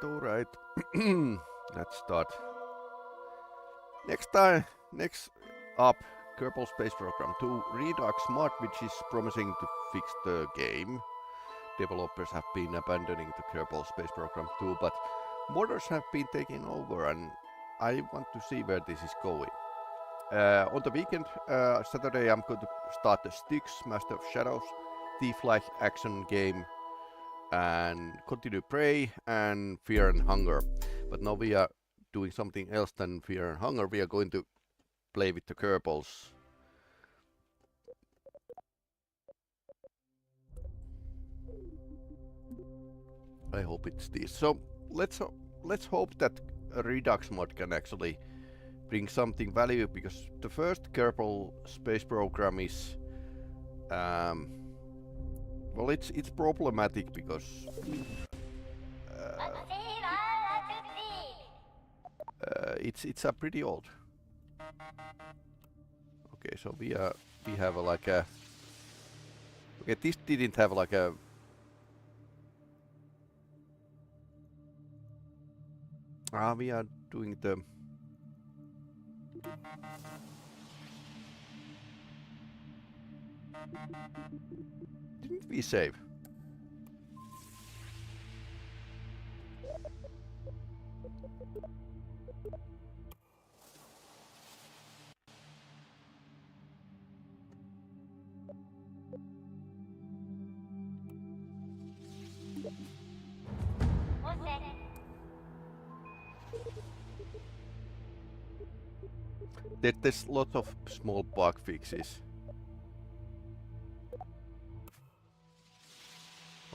Alright. Let's start. Next up, Kerbal Space Program 2 Redux mod, which is promising to fix the game. Developers have been abandoning the Kerbal Space Program 2, but modders have been taking over, and I want to see where this is going. On the weekend, Saturday, I'm going to start the Styx, Master of Shadows, thief-like action game, and continue Prey and Fear and Hunger. But now we are doing something else than Fear and Hunger. We are going to play with the Kerbals. I hope it's this. So let's hope that a Redux mod can actually bring something value, because the first Kerbal Space Program is well, it's problematic because it's pretty old. Okay, so we have like a okay. This didn't have like a we are doing the didn't we save? There's lots of small bug fixes.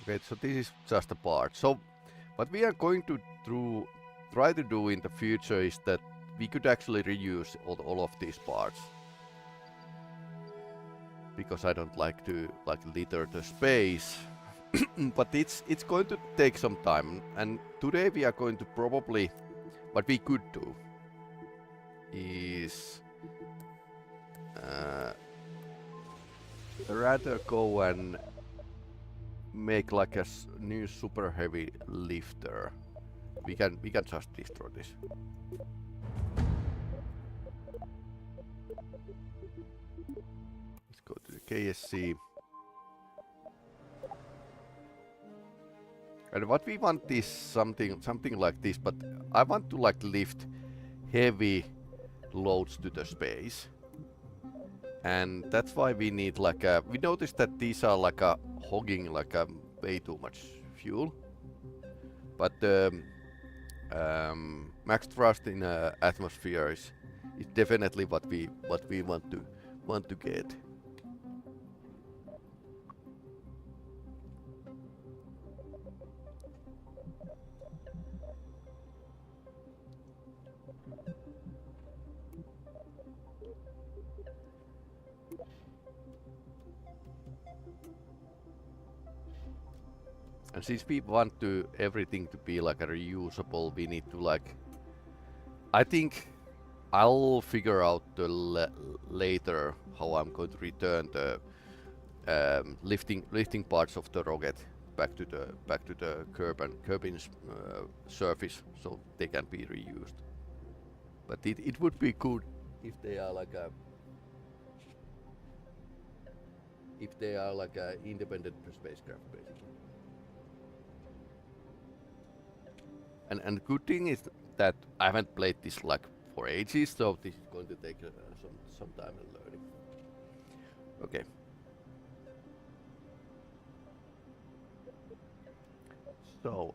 Okay, so this is just a part. So what we are going to try to do in the future is that we could actually reuse all of these parts. Because I don't like to litter the space. But it's going to take some time, and today we are going to probably, what we could do is rather go and make like a new super heavy lifter. We can just destroy this. Let's go to the KSC. And what we want is something like this, but I want to like lift heavy loads to the space. And that's why we need like a, we noticed that these are like a hogging like a way too much fuel. But max thrust in atmosphere is definitely what we want to get. And since we want everything to be like a reusable, we need to like, I think I'll figure out later how I'm going to return the lifting parts of the rocket back to the Kerbin's surface, so they can be reused. But it would be good if they are like a independent spacecraft, basically. And good thing is that I haven't played this like for ages, so this is going to take some time in learning. Okay. So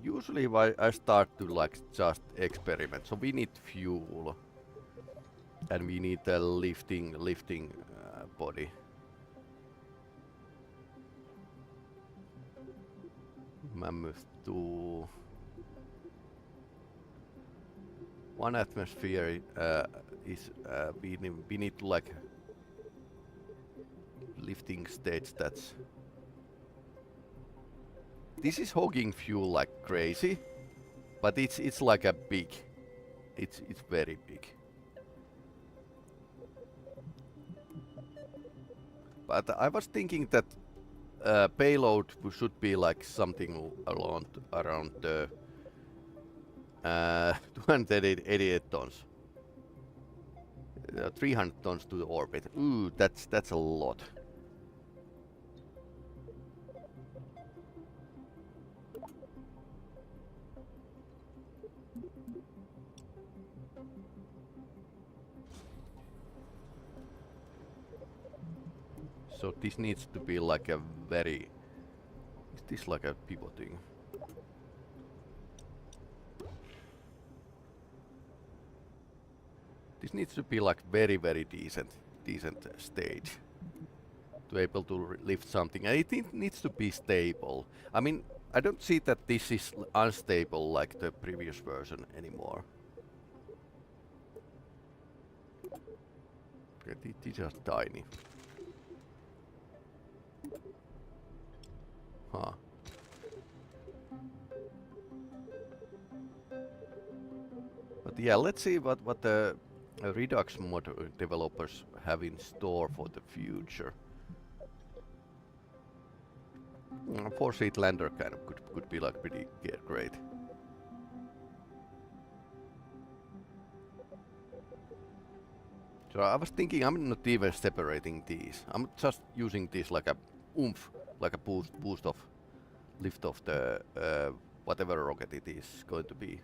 usually I start to like just experiment. So we need fuel, and we need a lifting body. Mammoth 2. 1 atmosphere is we need to like lifting stage. That's this is hogging fuel like crazy, but it's like a big. It's very big. But I was thinking that payload should be like something around 288 tons. 300 tons to the orbit. Ooh, that's a lot. So this needs to be like a very... Is this like a pivoting? This needs to be like very decent stage to be able to lift something, and it needs to be stable. I mean, I don't see that this is unstable like the previous version anymore. Okay, these are tiny. Huh. But yeah, let's see what the Redux mod developers have in store for the future. 4-seat lander kind of could be like pretty great. So I was thinking I'm not even separating these. I'm just using this like a oomph, like a boost of lift of the whatever rocket it is going to be.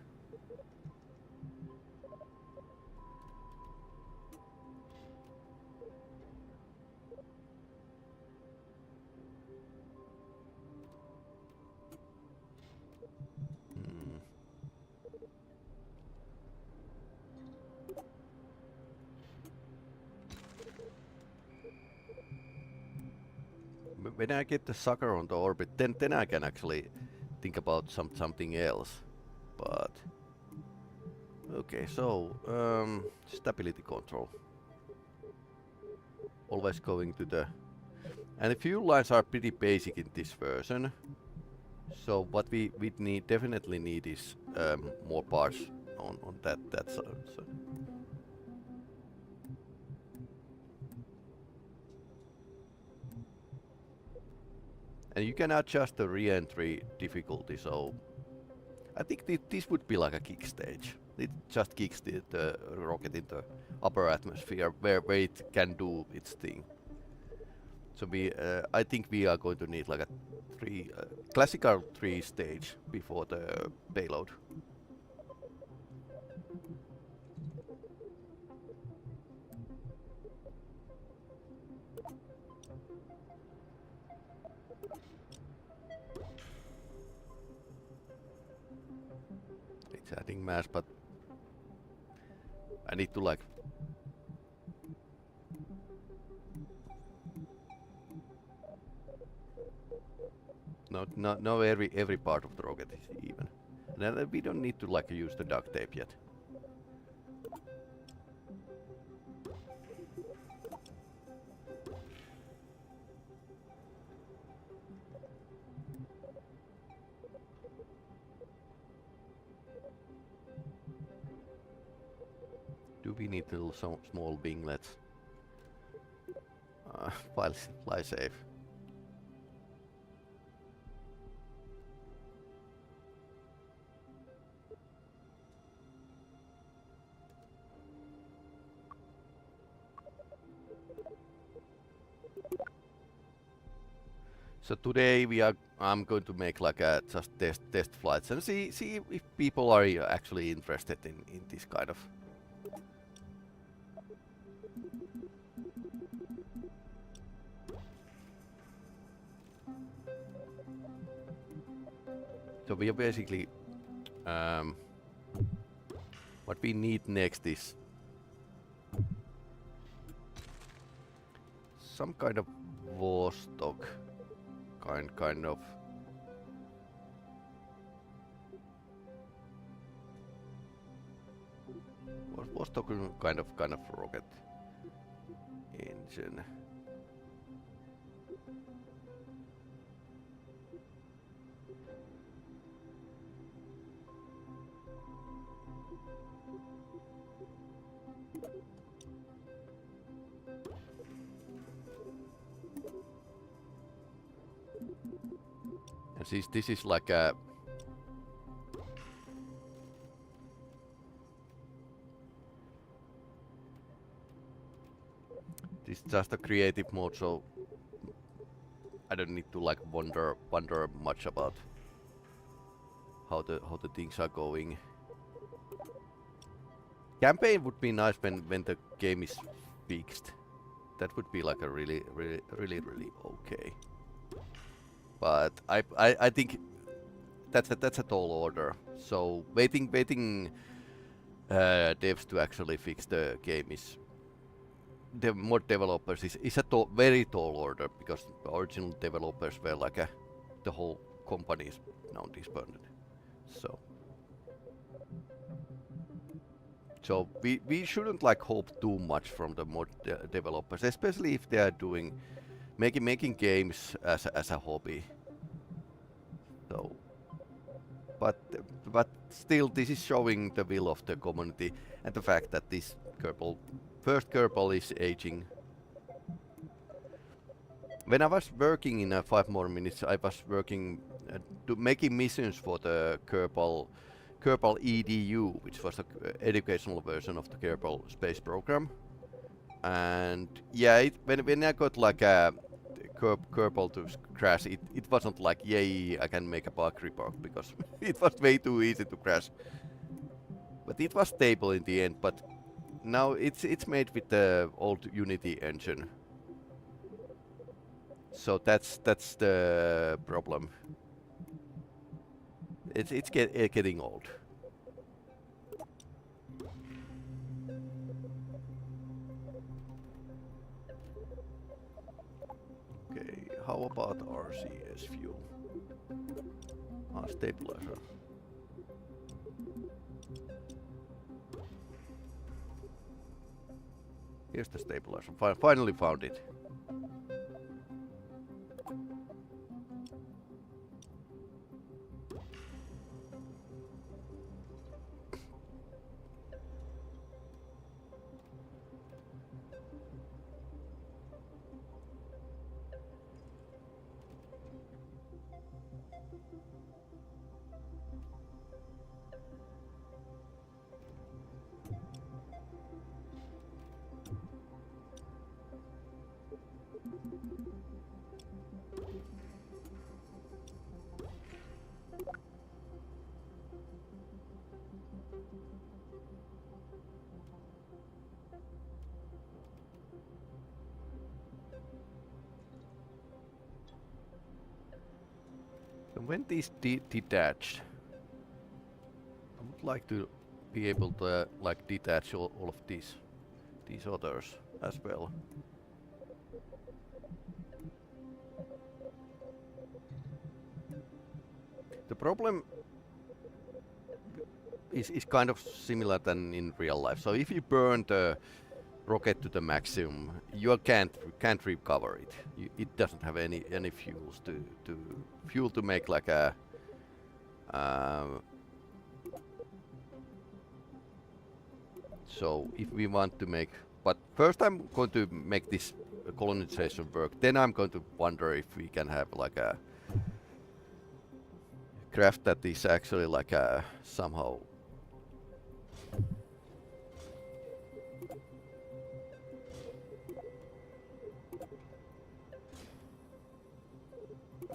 When I get the sucker on the orbit, then I can actually think about something else. But okay, so stability control. Always going to the, and the fuel lines are pretty basic in this version. So what we definitely need is more parts on that side. So. And you can adjust the re-entry difficulty, so I think this would be like a kick stage. It just kicks the rocket into upper atmosphere where it can do its thing. So I think we are going to need like a classical 3 stage before the payload. It's adding mass, but I need to like no every part of the rocket is even. And then we don't need to like use the duct tape yet. Do we need little small winglets? Fly safe. So today I'm going to make like a just test flights and see if people are actually interested in this kind of. So we are basically what we need next is some kind of Vostok kind of. Vostok kind of rocket engine. And this is like a this is just a creative mode, so I don't need to like wonder much about how the things are going. Campaign would be nice when the game is fixed. That would be like a really okay. But I think that's a tall order. So waiting devs to actually fix the game is the mod developers is a very tall order, because the original developers were like the whole company is now disbanded. So we shouldn't like hope too much from the mod developers, especially if they are doing making games as a hobby. So, but still, this is showing the will of the community and the fact that this first Kerbal is aging. When I was working in 5 more minutes, I was working making missions for the Kerbal EDU, which was the educational version of the Kerbal Space Program. And yeah, when I got like a Kerbal to crash, it wasn't like, yay, I can make a bug report, because it was way too easy to crash. But it was stable in the end. But now it's made with the old Unity engine. So that's the problem. It's getting old. Okay, how about RCS fuel? Stabilizer. Here's the stabilizer. Finally found it. When these detached, I would like to be able to like detach all of these others as well. The problem is kind of similar than in real life. So if you burn the rocket to the maximum, you can't recover it. It doesn't have any fuels to make like a so if we want to make, but first I'm going to make this colonization work, then I'm going to wonder if we can have like a craft that is actually like a somehow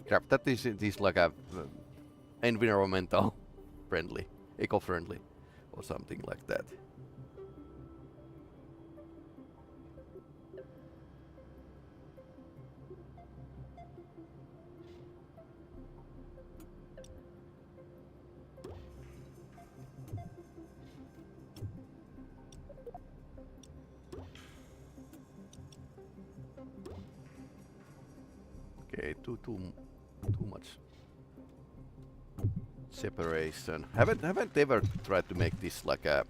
crap, that is like a environmental friendly, eco-friendly, or something like that. Okay, too much separation. Haven't ever tried to make this like a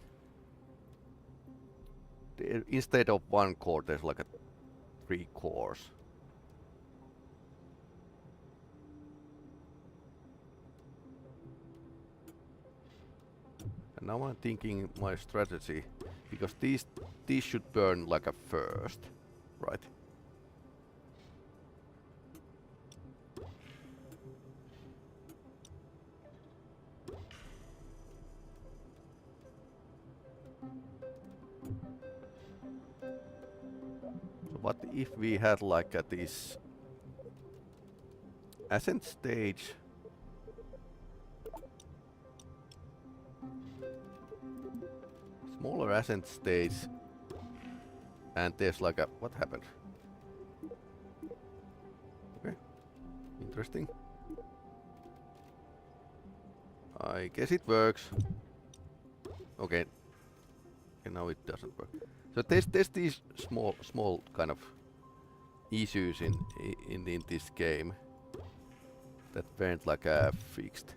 instead of one core, there's like a 3 cores. And now I'm thinking my strategy, because these should burn like a first, right? What if we had like this ascent stage, smaller ascent stage, and there's like a, what happened? Okay, interesting. I guess it works. Okay, and now it doesn't work. So there's these small kind of issues in this game that weren't like fixed.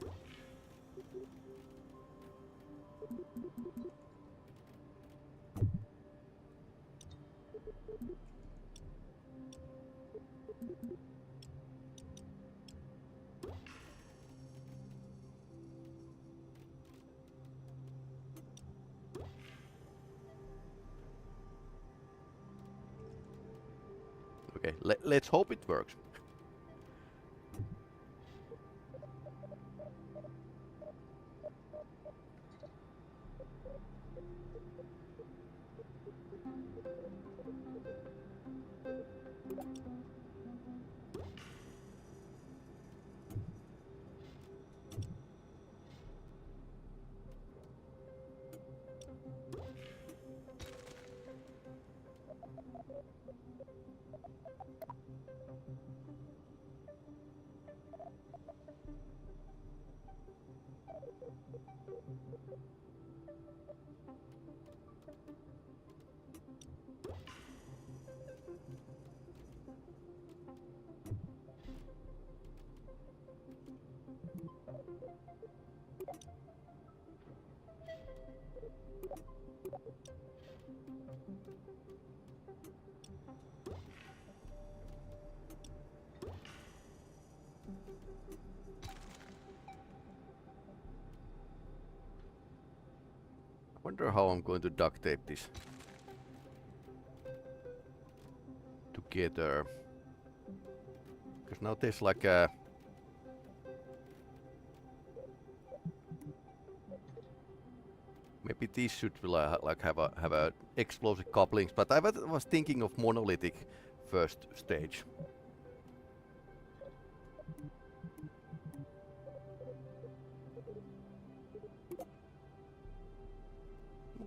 Okay, let's hope it works. Wonder how I'm going to duct tape this together, because now there's like a maybe these should like have a explosive couplings, but I was thinking of monolithic first stage.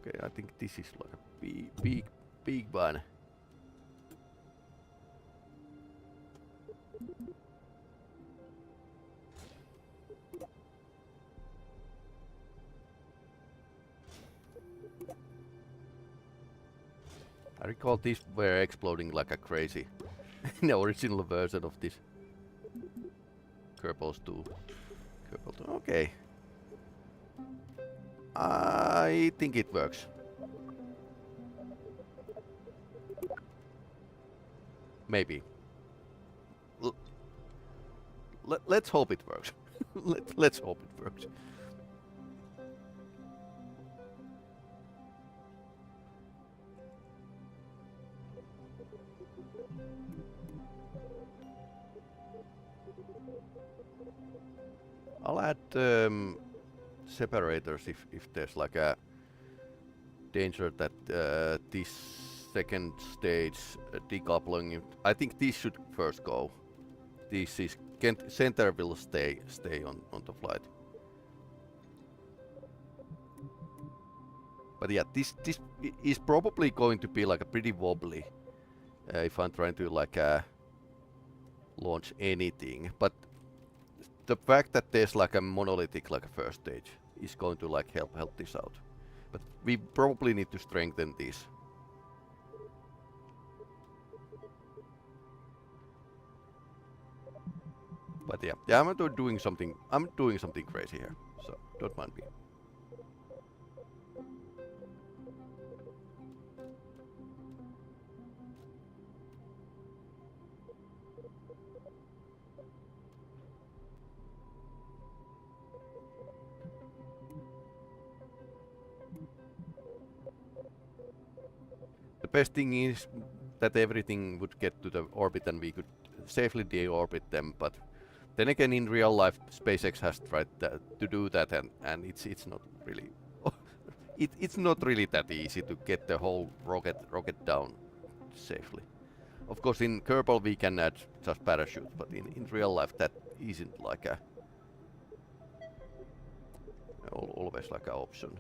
Okay, I think this is like a big one. I recall these were exploding like a crazy in the original version of this Kerbal 2. Okay. I think it works. Maybe. Let's hope it works. Let's hope it works. I'll add separators if there's like a danger that this second stage decoupling. I think this should first go. This is center will stay on the flight. But yeah, this is probably going to be like a pretty wobbly if I'm trying to like launch anything. But the fact that there's like a monolithic like a first stage is going to like help this out. But we probably need to strengthen this. But yeah, I'm doing something crazy here, so don't mind me. The best thing is that everything would get to the orbit and we could safely deorbit them, but then again in real life SpaceX has tried to do that and it's not really it's not really that easy to get the whole rocket down safely. Of course in Kerbal we can add just parachutes, but in real life that isn't like a always like an option.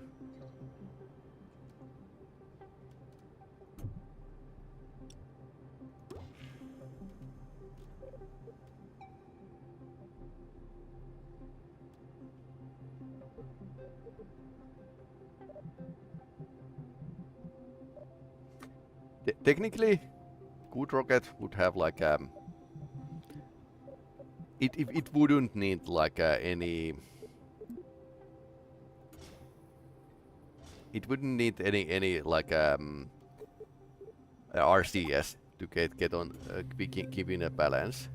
Technically, good rocket would have like it wouldn't need like any. It wouldn't need any like RCS to get on keeping a balance,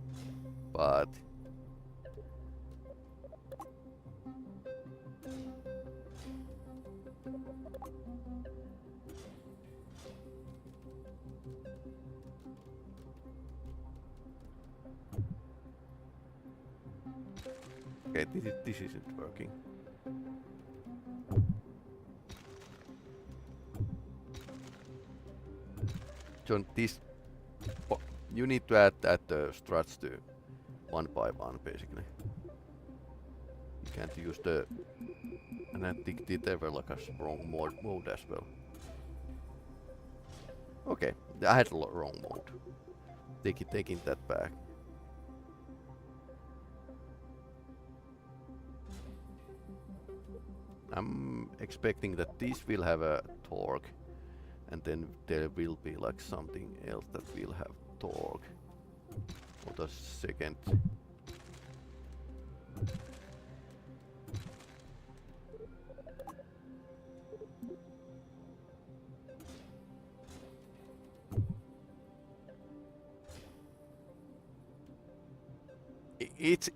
but. Okay, this isn't working. John, you need to add the struts to one by one, basically. You can't use the and I think they were like a wrong mode as well. Okay, I had wrong mode. Taking that back. I'm expecting that this will have a torque, and then there will be like something else that will have torque. For the second.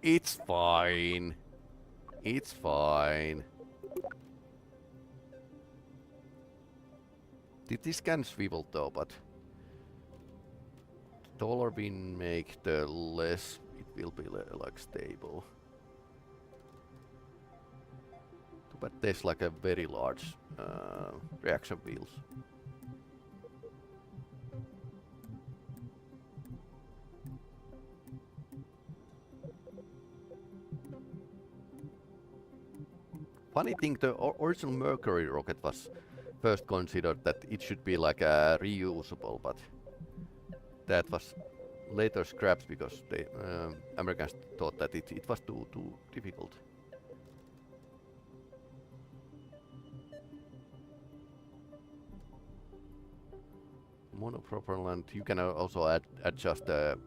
It's fine. It's fine. This can swivel though, but the taller we make, the less it will be like stable. But there's like a very large reaction wheels. Funny thing, the original Mercury rocket was first considered that it should be like a reusable, but that was later scrapped because the Americans thought that it was too difficult. Monopropellant, you can also adjust the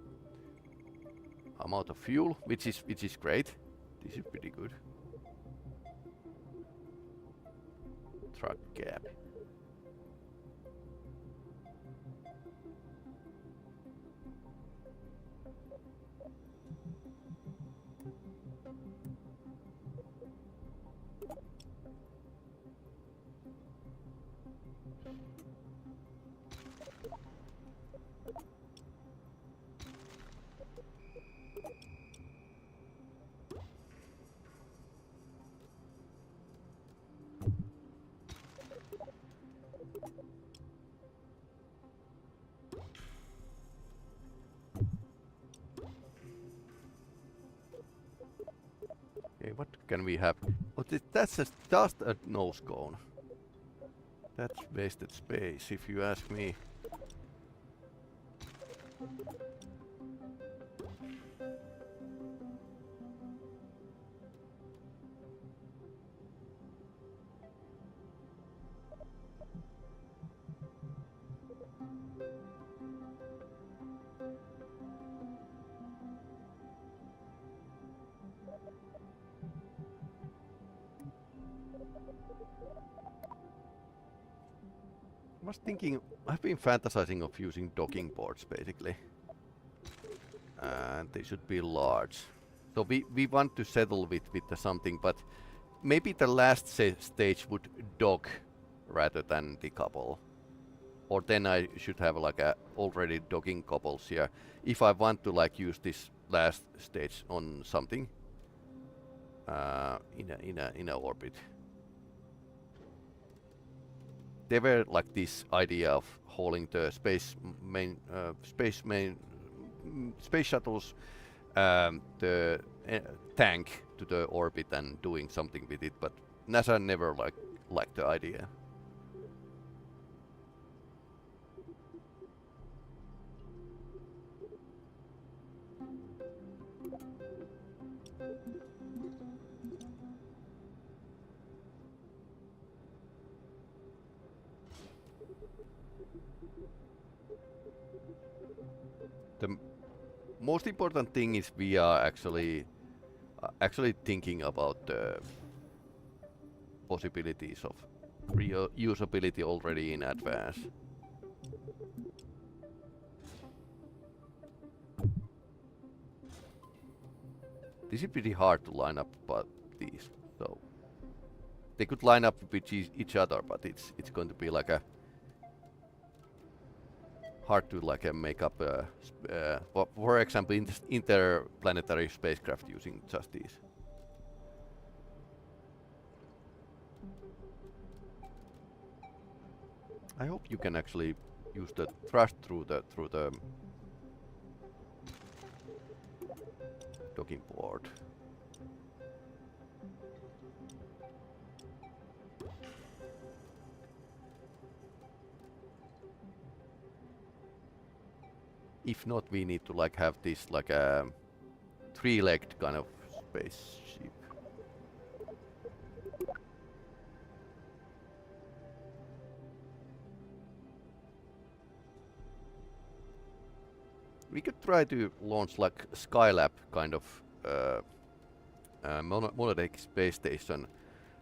amount of fuel, which is great. This is pretty good. Truck gap. can we have? Oh, that's just a nose cone. That's wasted space, if you ask me. I was thinking, I've been fantasizing of using docking ports basically. And they should be large. So we want to settle with something, but maybe the last stage would dock rather than the couple. Or then I should have like a already docking couples here. If I want to like use this last stage on something in a orbit. There were like this idea of hauling the space shuttles the tank to the orbit and doing something with it, but NASA never liked the idea. The most important thing is we are actually thinking about the possibilities of reusability already in advance. This is pretty hard to line up, but these, so they could line up with each other, but it's going to be like a hard to like make up for example interplanetary spacecraft using just these. I hope you can actually use the thrust through the docking port. If not, we need to like have this like a three-legged kind of spaceship. We could try to launch like Skylab kind of monolithic space station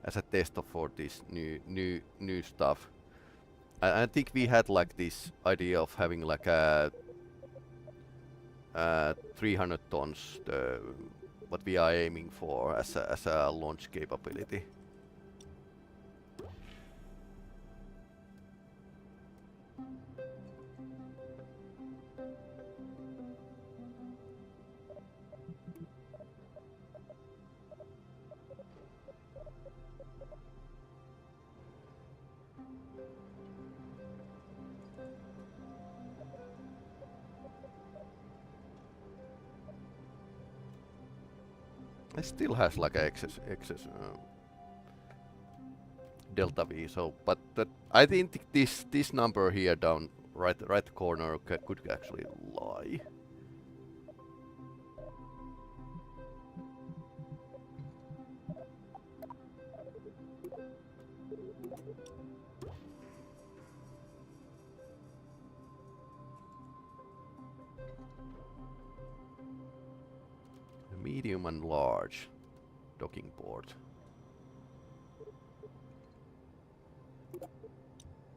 as a test for this new stuff. I think we had like this idea of having like a 300 tons, what we are aiming for as a launch capability. It still has like a excess delta V. So, but I think this number here down right corner could actually lie. Medium and large docking port.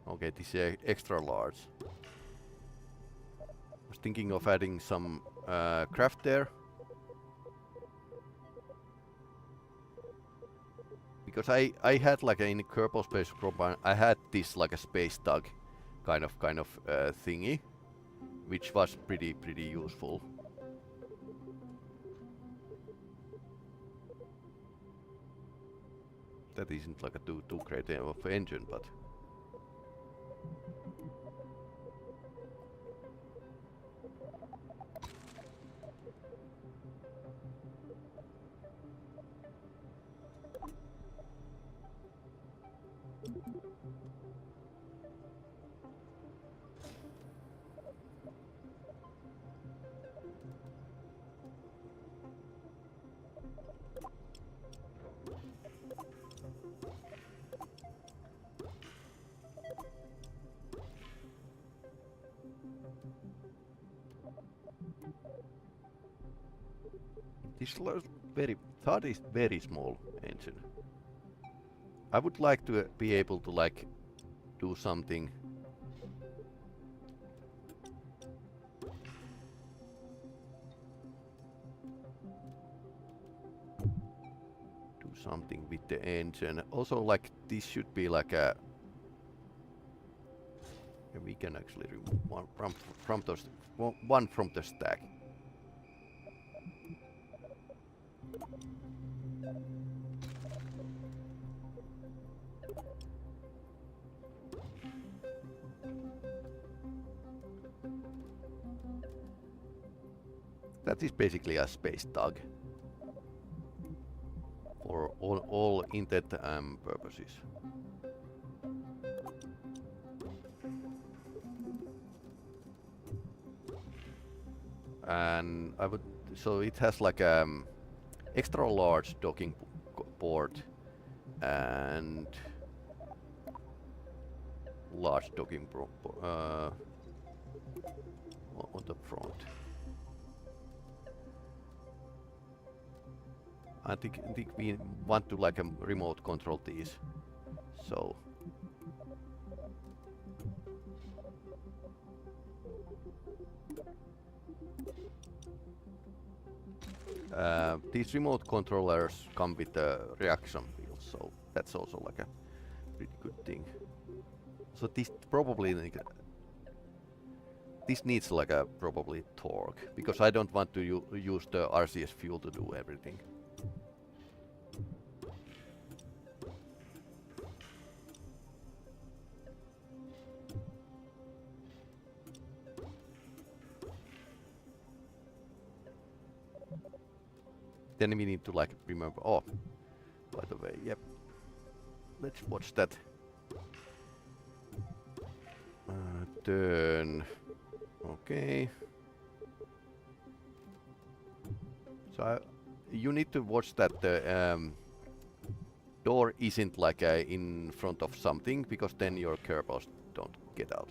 Okay, this is extra large. I was thinking of adding some craft there. Because I had like in Kerbal Space Program, I had this like a space tug kind of thingy, which was pretty useful. That isn't like a too great of engine, but This looks thought is very small engine. I would like to be able to like do something. Do something with the engine. Also, like this should be like a. We can actually remove one from those one from the stack. That is basically a space tug for all intent purposes. And I would so it has like extra large docking port and large docking on the front. I think we want to like remote control these, so. These remote controllers come with a reaction wheel, so that's also like a pretty good thing. So this probably this needs like a probably torque, because I don't want to use the RCS fuel to do everything. Then we need to like remember. Oh, by the way, yep. Let's watch that. Turn. Okay. So you need to watch that the door isn't like in front of something, because then your Kerbals don't get out.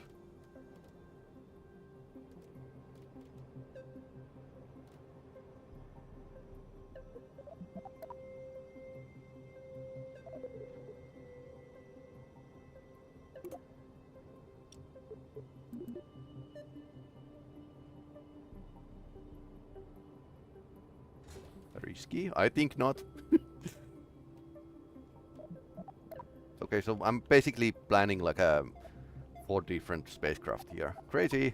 Risky? I think not. Okay, so I'm basically planning like 4 different spacecraft here. Crazy!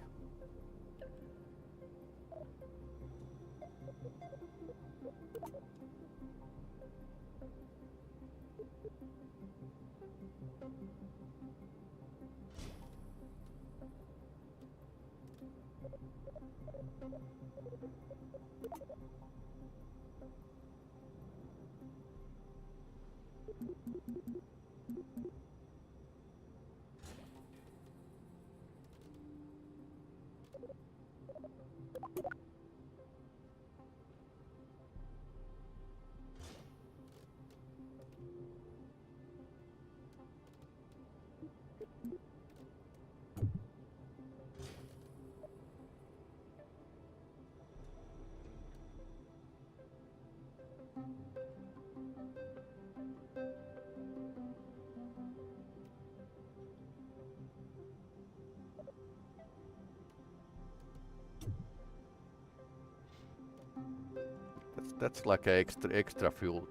That's like an extra fuel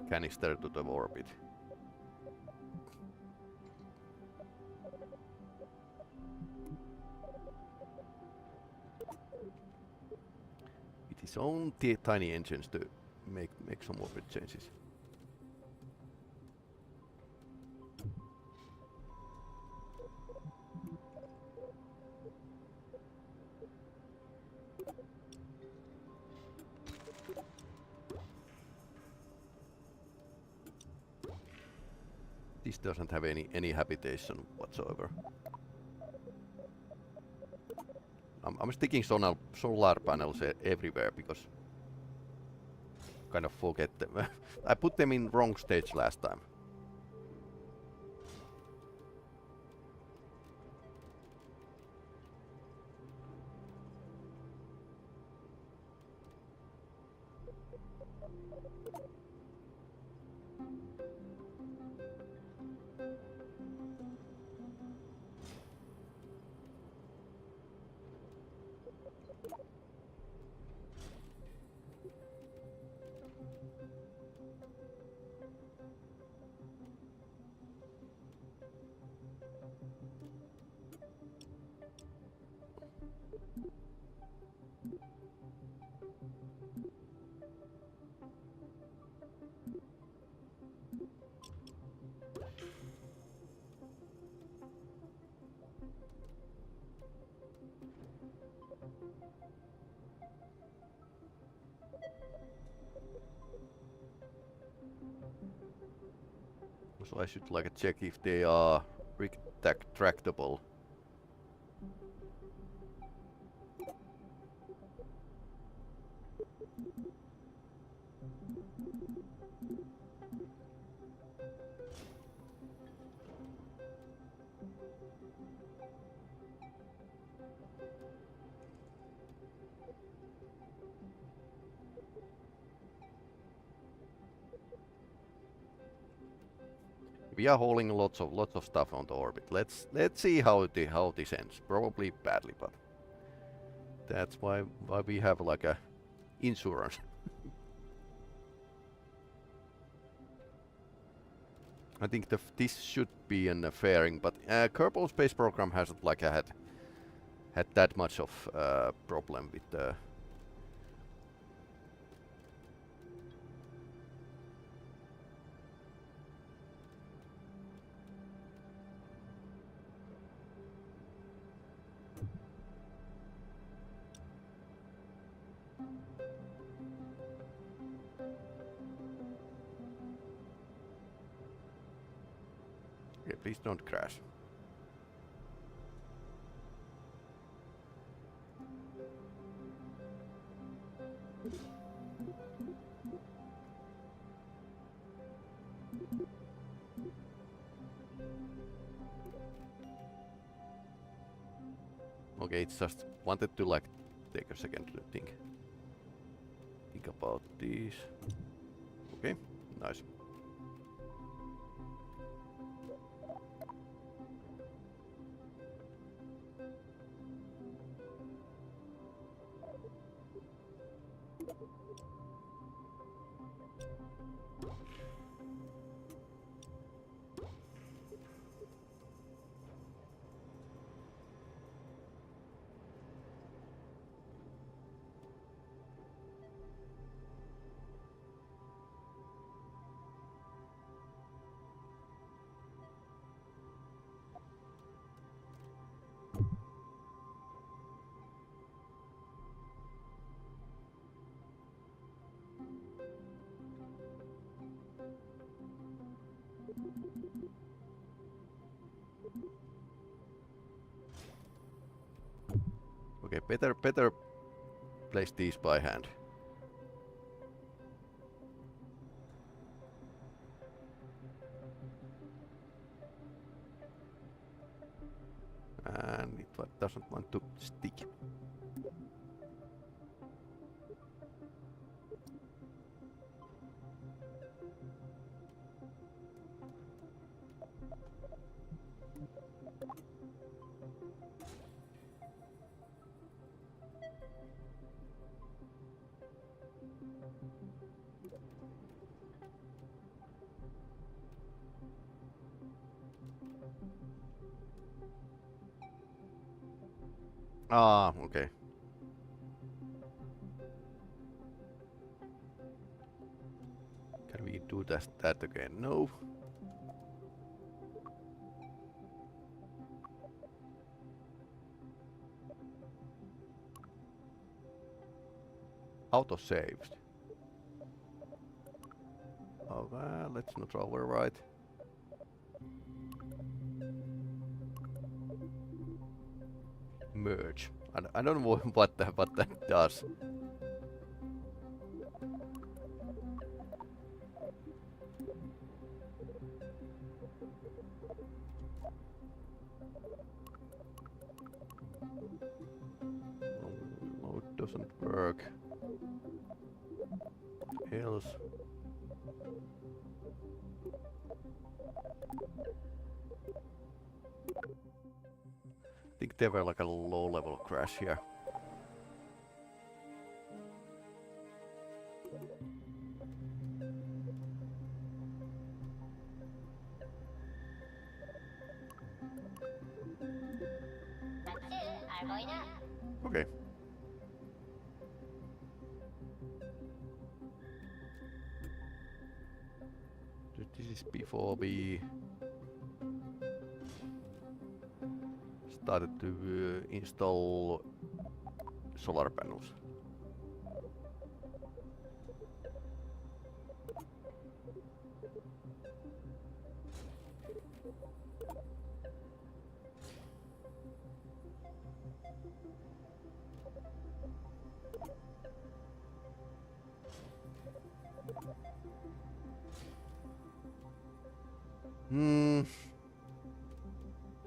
canister to the orbit. With his own tiny engines to make some orbit changes. This doesn't have any habitation whatsoever. I'm sticking solar panels everywhere because kind of forget them. I put them in wrong stage last time. So I should like check if they are retractable. We are hauling lots of stuff on the orbit. Let's see how this ends. Probably badly, but that's why we have like a insurance. I think this should be an fairing, but Kerbal Space Program hasn't like had that much of problem with the. Okay, please don't crash. Okay, it's just wanted to like take a second to think about this. Okay, nice. Okay, better place these by hand. And it doesn't want to stick. Ah, okay. Can we do that again? No. Auto saved. Oh well, let's not overwrite. Merge. I don't know what that does. No, it doesn't work. Hell. panels. I think there were like a low level crash here. Okay. This is before we started to install solar panels.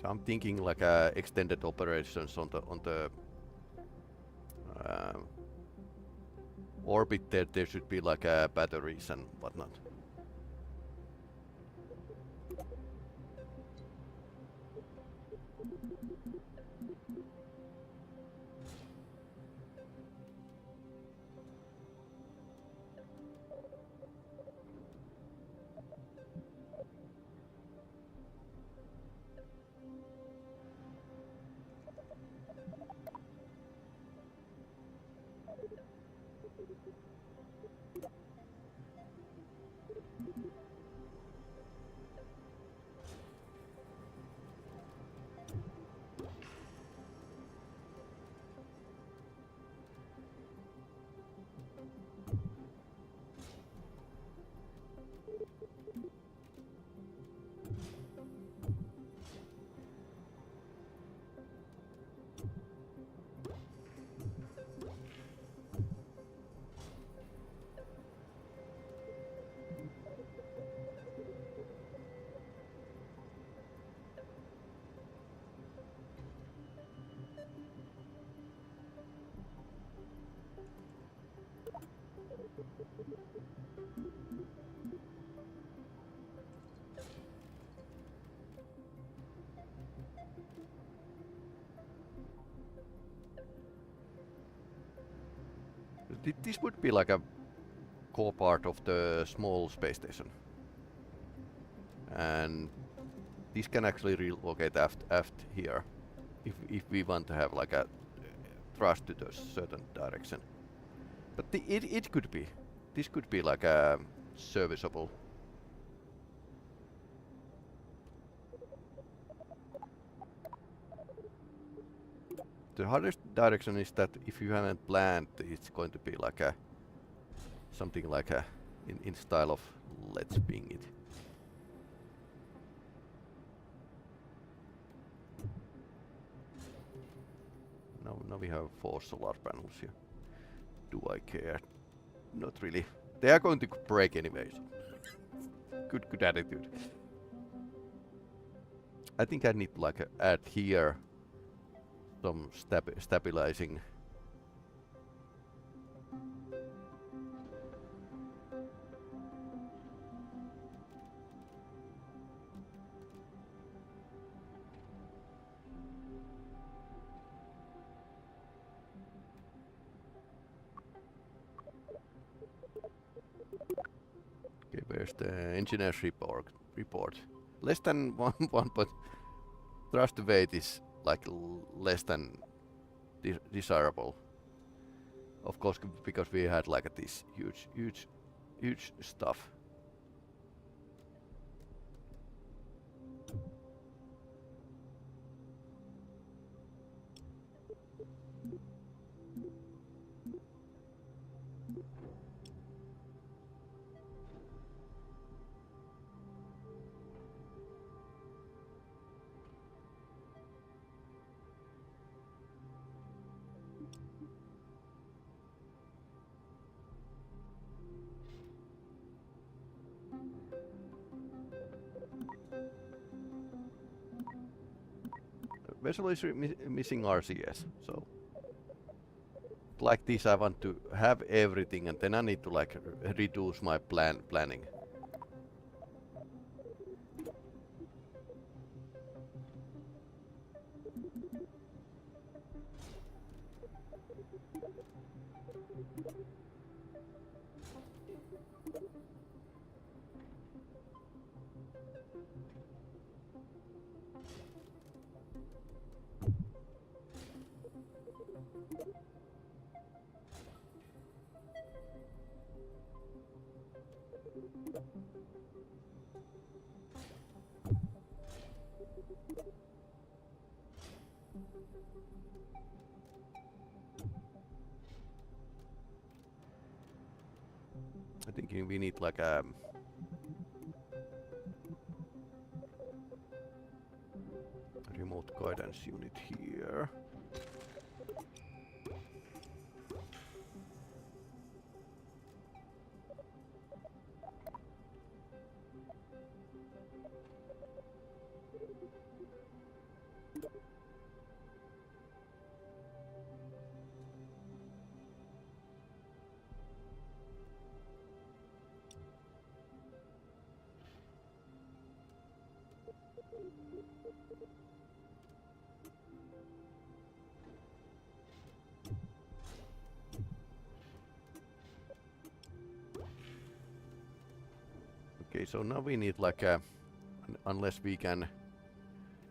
So I'm thinking like extended operations on the orbit. There should be like batteries and whatnot. This would be like a core part of the small space station, and this can actually relocate aft here if we want to have like a thrust to a certain direction. But it could be. This could be like a serviceable. The hardest direction is that if you haven't planned, it's going to be like a something like a in style of let's ping it. Now we have 4 solar panels here. Do I care? Not really. They are going to break anyways. Good attitude. I think I need like add here some stabilizing. Okay, where's the engineer's report? Less than one, but thrust weight is like less than desirable. Of course, because we had like this huge stuff. Vessel is missing RCS, so like this, I want to have everything, and then I need to like reduce my planning. I think we need like a remote guidance unit here. Okay, so now we need like a, unless we can,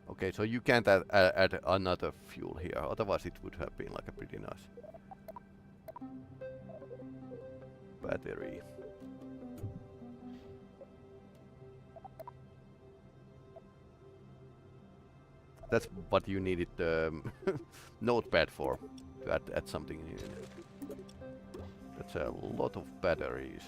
okay, so you can't add another fuel here, otherwise it would have been like a pretty nice battery. That's what you needed the notepad for, to add something in. That's a lot of batteries.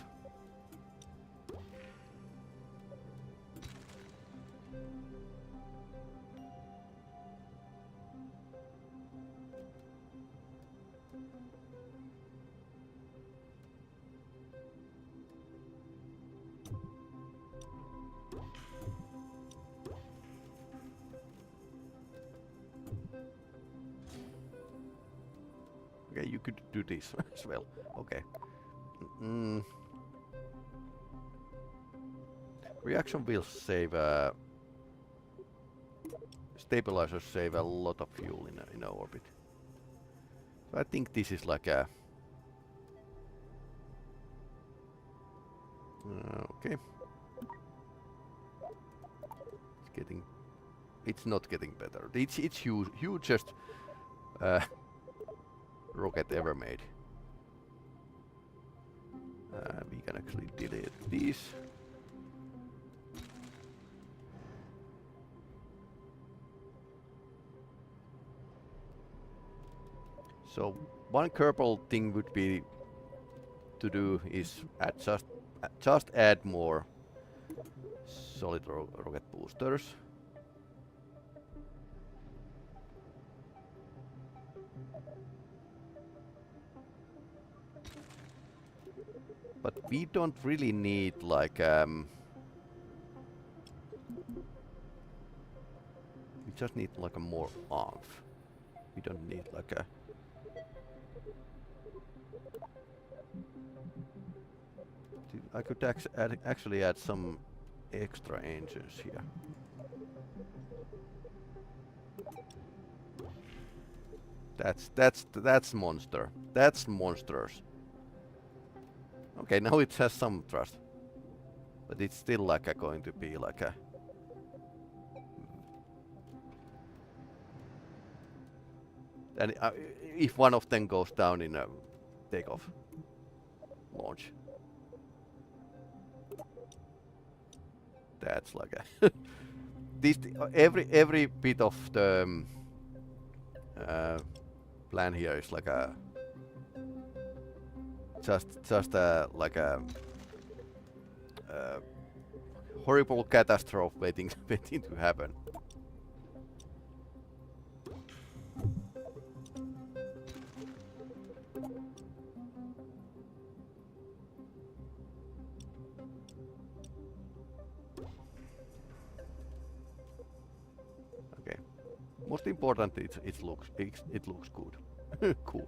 Okay, you could do this as well. Okay. Reaction will save stabilizers save a lot of fuel in orbit. So I think this is like a okay. It's not getting better. It's hugest rocket ever made. We can actually delete these. So one Kerbal thing would be to do is just add more solid rocket boosters. But we don't really need like we just need like a more oomph. We don't need like a I could actually add some extra engines here. That's monster. That's monsters. Okay, now it has some thrust, but it's still like going to be like a. And if one of them goes down in a takeoff launch, that's like a. This every bit of the plan here is like a. Just like a horrible catastrophe waiting to happen. Okay. Most important, it looks good. Cool.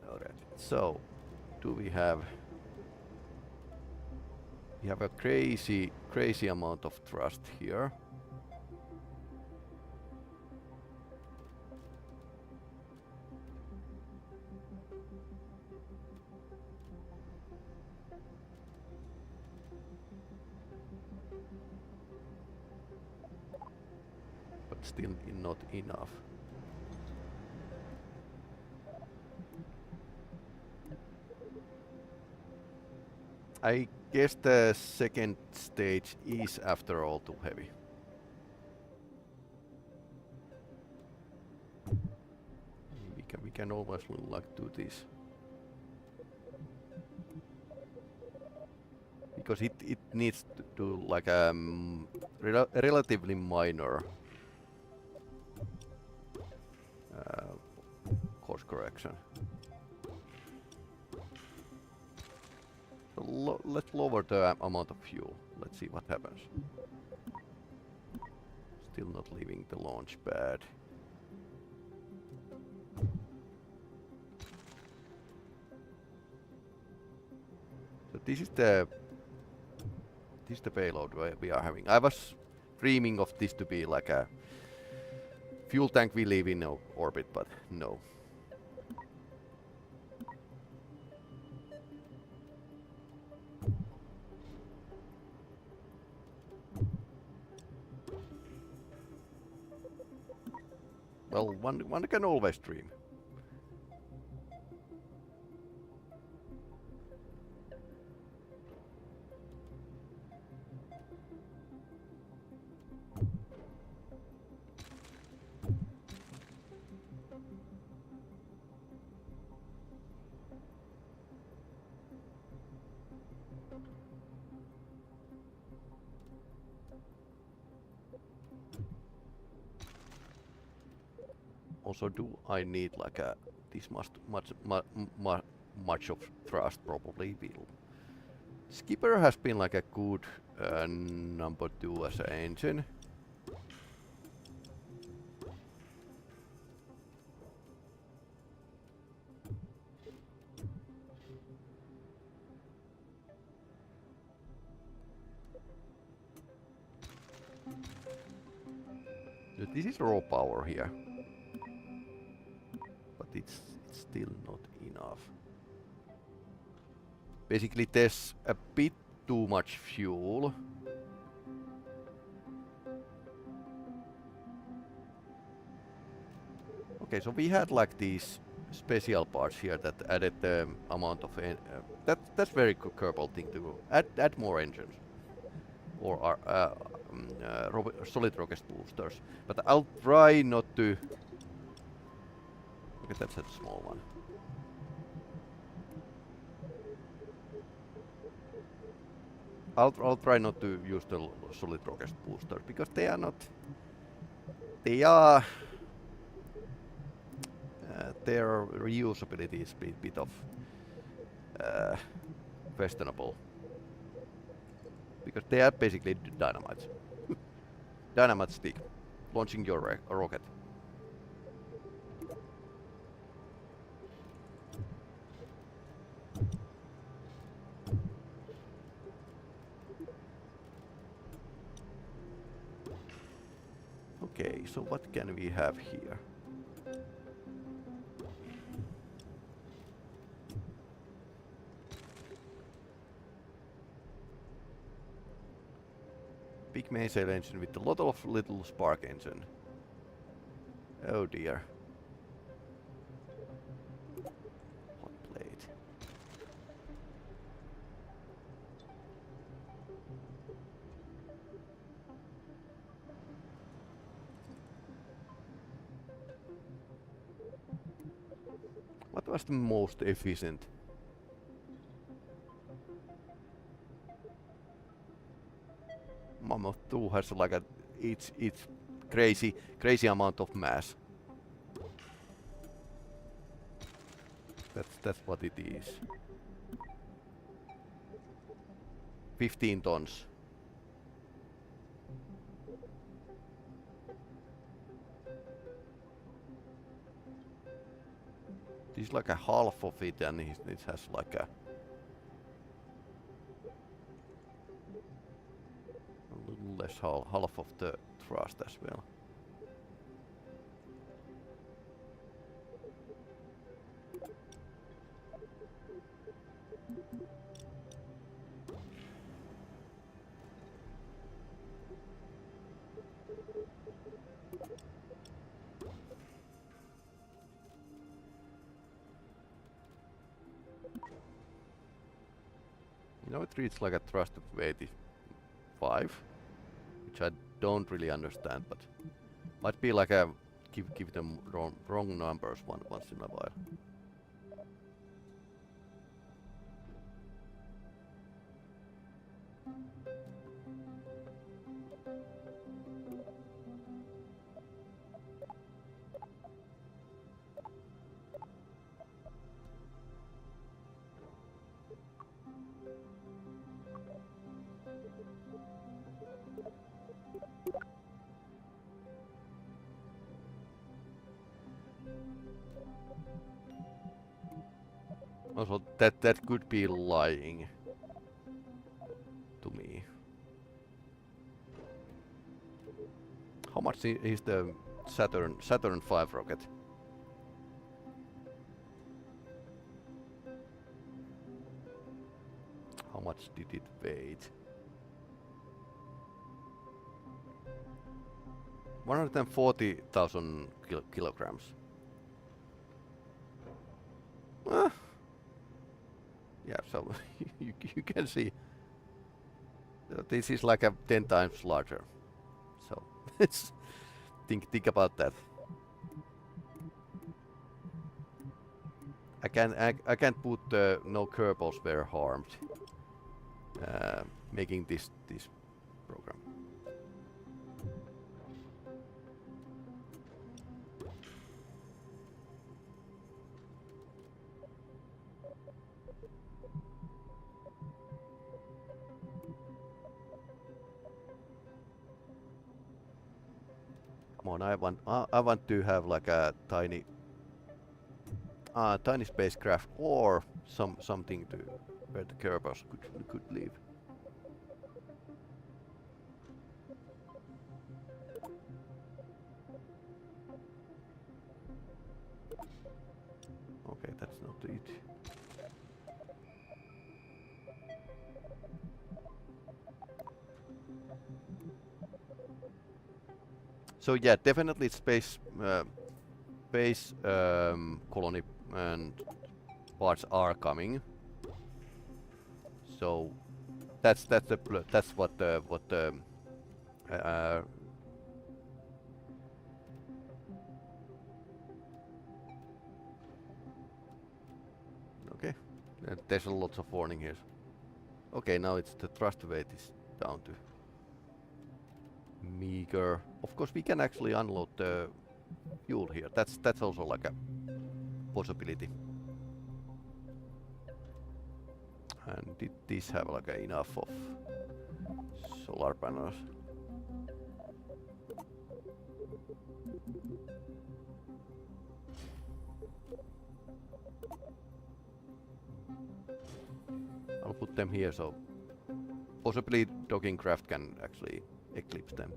Alright, so do we have... We have a crazy amount of thrust here. But still not enough. I guess the second stage is after all too heavy. We can always like do this. Because it needs to do like a relatively minor course correction. So let's lower the amount of fuel. Let's see what happens. Still not leaving the launch pad. So this is the payload we are having. I was dreaming of this to be like a fuel tank we leave in orbit, but no. Well, one can always dream. Also, do I need like a this much of thrust? Probably will. Skipper has been like a good number 2 as an engine. This is raw power here. But it's still not enough. Basically, there's a bit too much fuel. Okay, so we had like these special parts here that added the amount of that's very Kerbal thing to do. Add more engines or solid rocket boosters. But I'll try not to. Okay, that's a small one. I'll try not to use the solid rocket boosters because they are not. They are. Their reusability is a bit of questionable because they are basically dynamite. Dynamite stick, launching your rocket. Okay, so what can we have here? Big mainsail engine with a lot of little spark engine. Oh dear. Hot plate. What was the most efficient? Mammoth 2 has like it's crazy amount of mass. That's what it is. 15 tons. This is like a half of it, and it has like a little less half of the thrust as well. You know, it reads like a thrust of 85, which I don't really understand, but might be like a give them wrong numbers once in a while. Also, that could be lying to me. How much is the Saturn V rocket? How much did it weigh? 140,000 kilograms. Yeah, so you can see this is like a 10 times larger. So it's think about that. I can't put no Kerbals were harmed making this program. Come on, I want to have like a tiny spacecraft or something to where the Kerbals could live. Okay, that's not it. So yeah, definitely space colony and parts are coming. So that's what the okay. There's a lot of warning here. Okay, now it's the thrust weight is down to meager. Of course, we can actually unload the fuel here. That's also like a possibility. And did this have like enough of solar panels? I'll put them here, so possibly docking craft can actually eclipse them.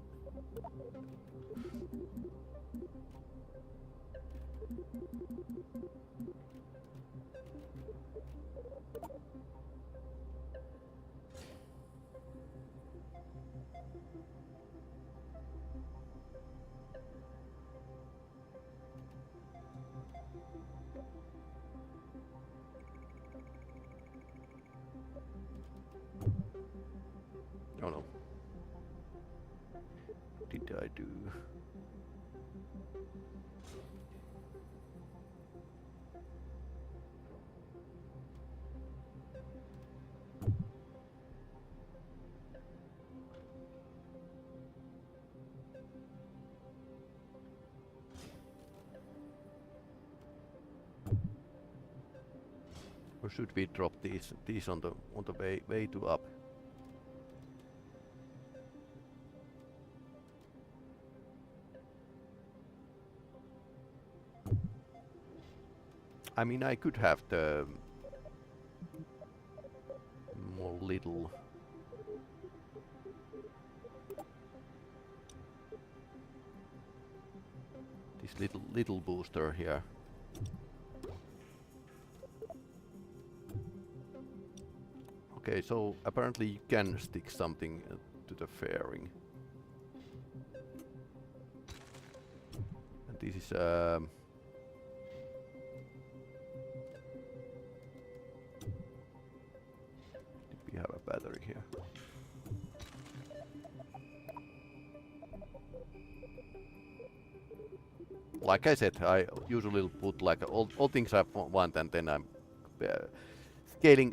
Oh no. Did I do? Or should we drop these on the way to up? I mean, I could have the more little. This little booster here. Okay, so apparently you can stick something to the fairing. And this is we have a battery here. Like I said, I usually put like all things I want, and then I'm scaling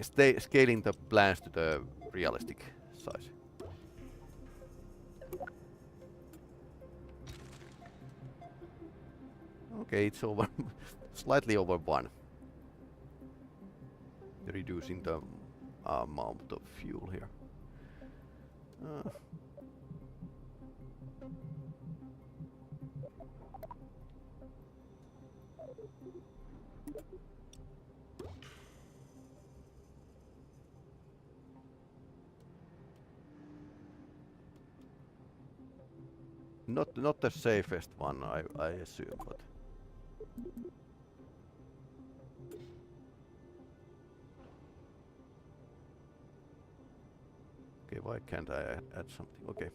the plans to the realistic size. Okay, it's over, slightly over 1. Reducing the amount of fuel here. Not the safest one, I assume, but okay, why can't I add something? Okay.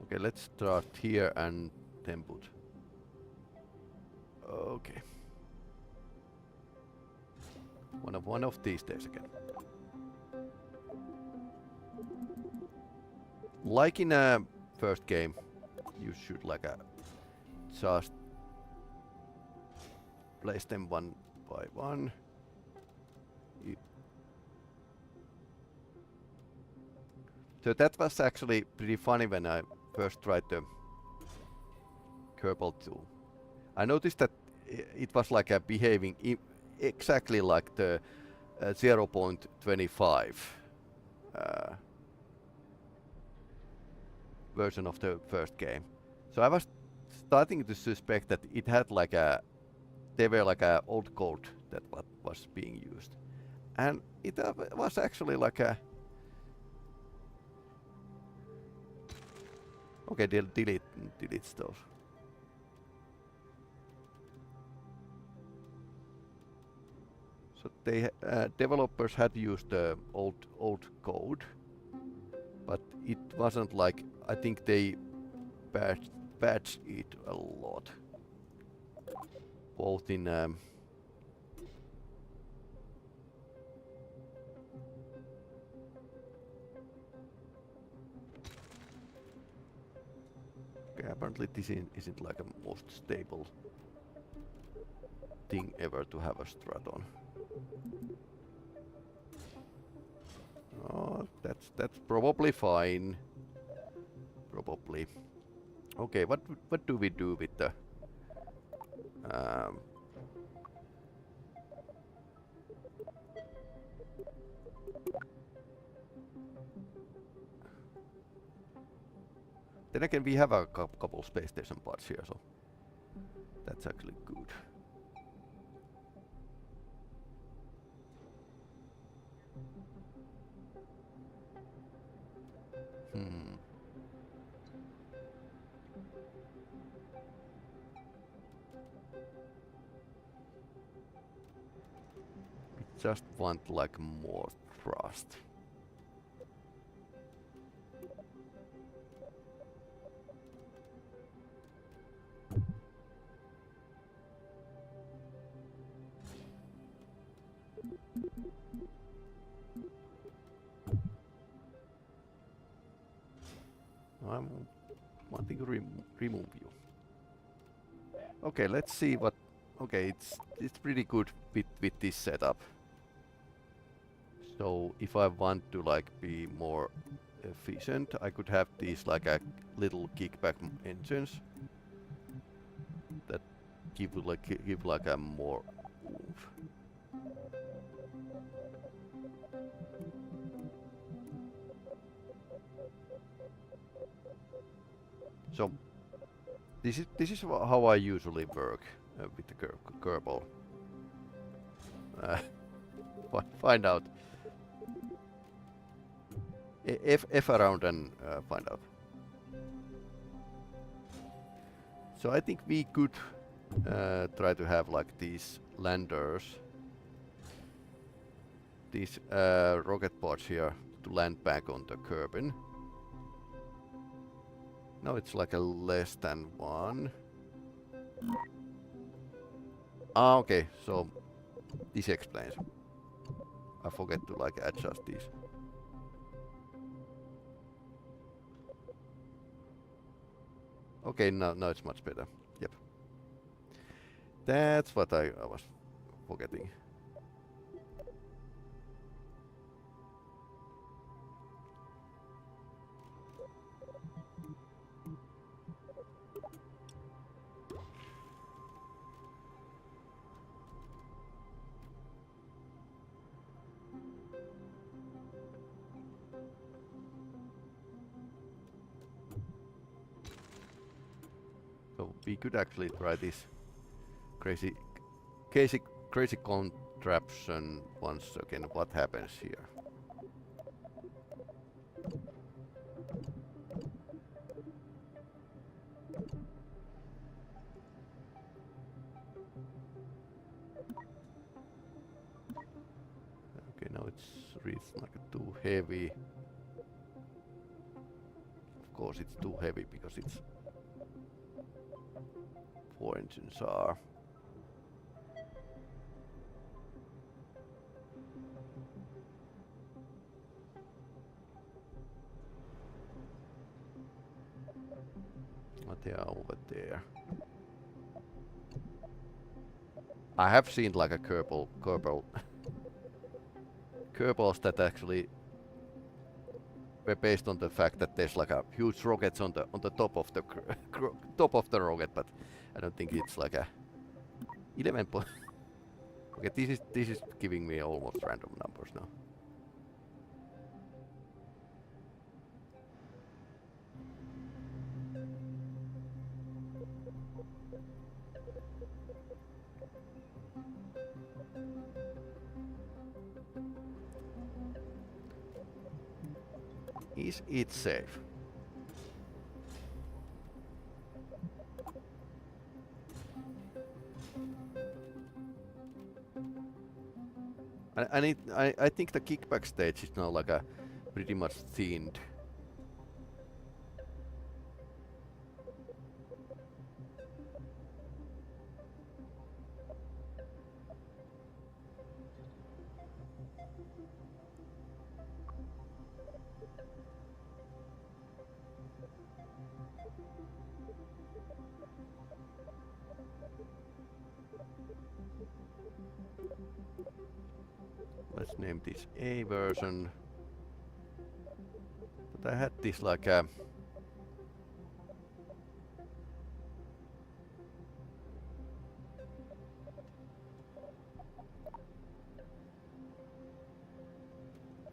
Okay, let's start here and then put. Okay. One of these days again. Like in a first game, you should like just place them one by one. So that was actually pretty funny when I first tried the Kerbal tool. I noticed that it was like behaving exactly like the 0.25 version of the first game. So I was starting to suspect that it had like they were like a old code that was being used, and it was actually like a. Okay, delete those. So they developers had used the old code, but it wasn't like, I think they patched it a lot, both in okay, apparently this isn't like a most stable thing ever to have a strat on. Oh, that's probably fine. Probably. Okay, what do we do with the then again, we have a couple space station parts here, so that's actually good. We just want like more thrust. I'm wanting to remove you. Okay, let's see what. Okay, it's pretty good with this setup. So if I want to like be more efficient, I could have these like a little kickback engines that give like a more oomph. So this is how I usually work with the Kerbal. Find out. F around and find out. So I think we could try to have like these landers, these rocket pods here to land back on the Kerbin. Now it's like a less than 1. Ah, okay, so this explains. I forget to like adjust these. Okay, now it's much better. Yep. That's what I was forgetting. So we could actually try this crazy contraption once again. What happens here? Okay, now it's reached like too heavy. Of course, it's too heavy because it's 4 engines are. What they are over there. I have seen like a Kerbals that actually were based on the fact that there's like a huge rockets on the top of the top of the rocket, but I don't think it's like a 11 point. Okay, this is giving me almost random numbers now. Is it safe? I think the kickback stage is now like a pretty much themed. Let's name this A version. But I had this like a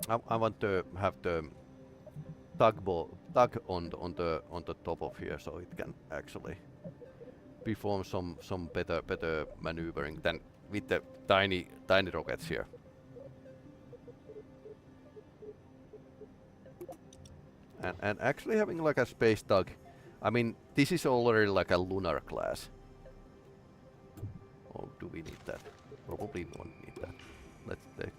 I want to have the tug on the top of here, so it can actually perform some better maneuvering than with the tiny rockets here. And actually having like a space tug, I mean, this is already like a lunar class. Or do we need that? Probably don't need that. Let's take.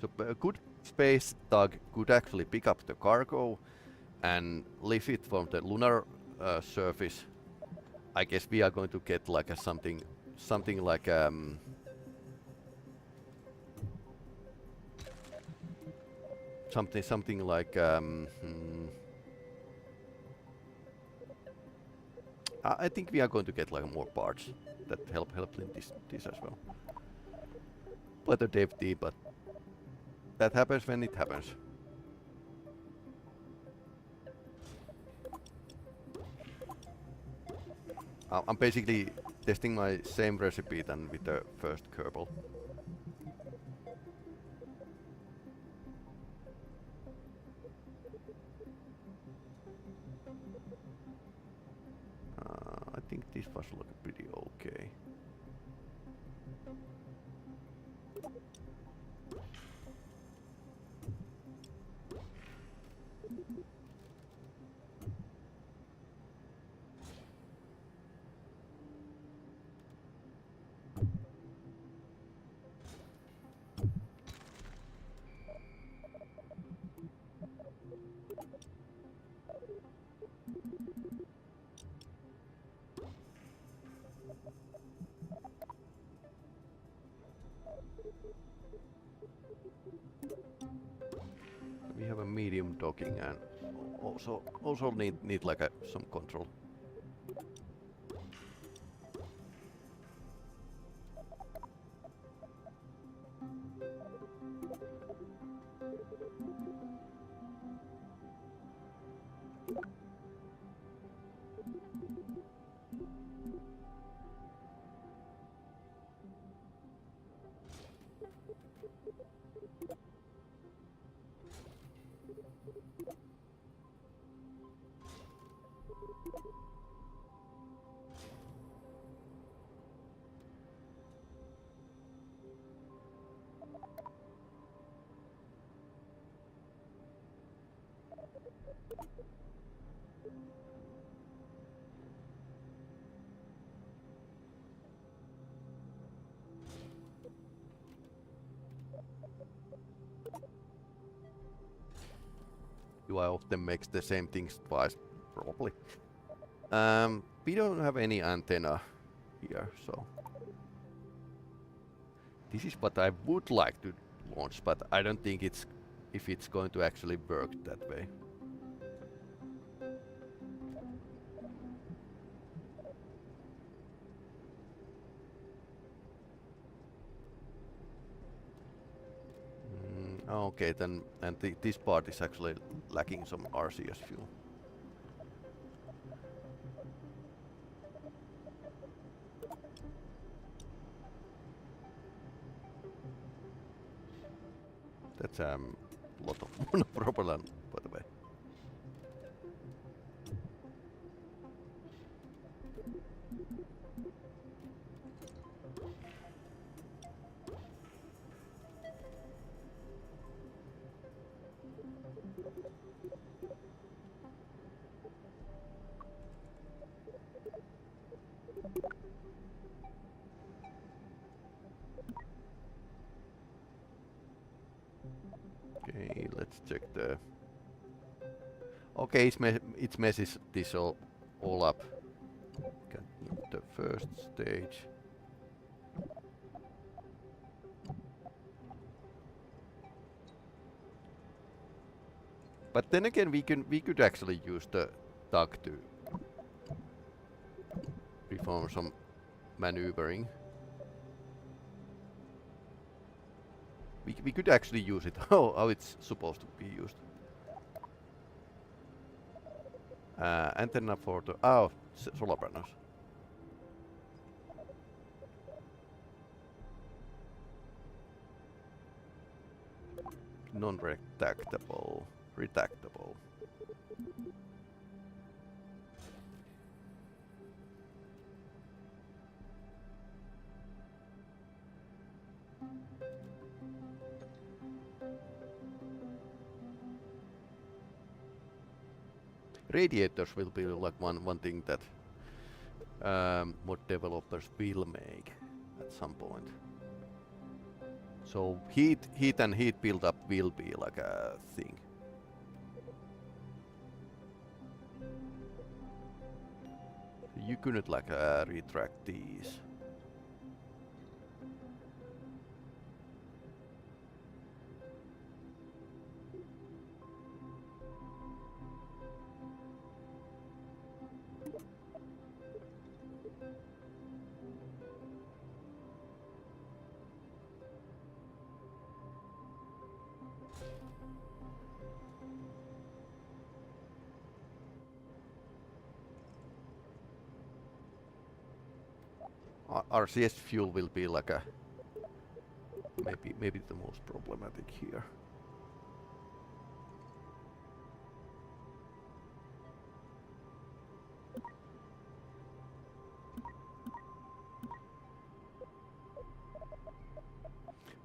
So a good space tug could actually pick up the cargo and lift it from the lunar surface. I guess we are going to get like a something like something like I think we are going to get like more parts that help in this as well. Better safety, but that happens when it happens. I'm basically testing my same recipe than with the first Kerbal. This was looking pretty okay. We have a medium docking and also need like some control. Do I often make the same things twice? Probably. We don't have any antenna here, so this is what I would like to launch, but I don't think it's going to actually work that way. Okay, then, and this part is actually lacking some RCS fuel. That's a lot of monopropellant, by the way. Okay, let's check the... Okay, it messes this all up. Got the first stage. But then again, we could actually use the tug to perform some maneuvering. We could actually use it how it's supposed to be used. Antenna for the solar panels. Non-retractable, retractable. Radiators will be like one thing that mod developers will make at some point. So heat and heat buildup will be like a thing. You couldn't like retract these. RCS fuel will be like a maybe the most problematic here.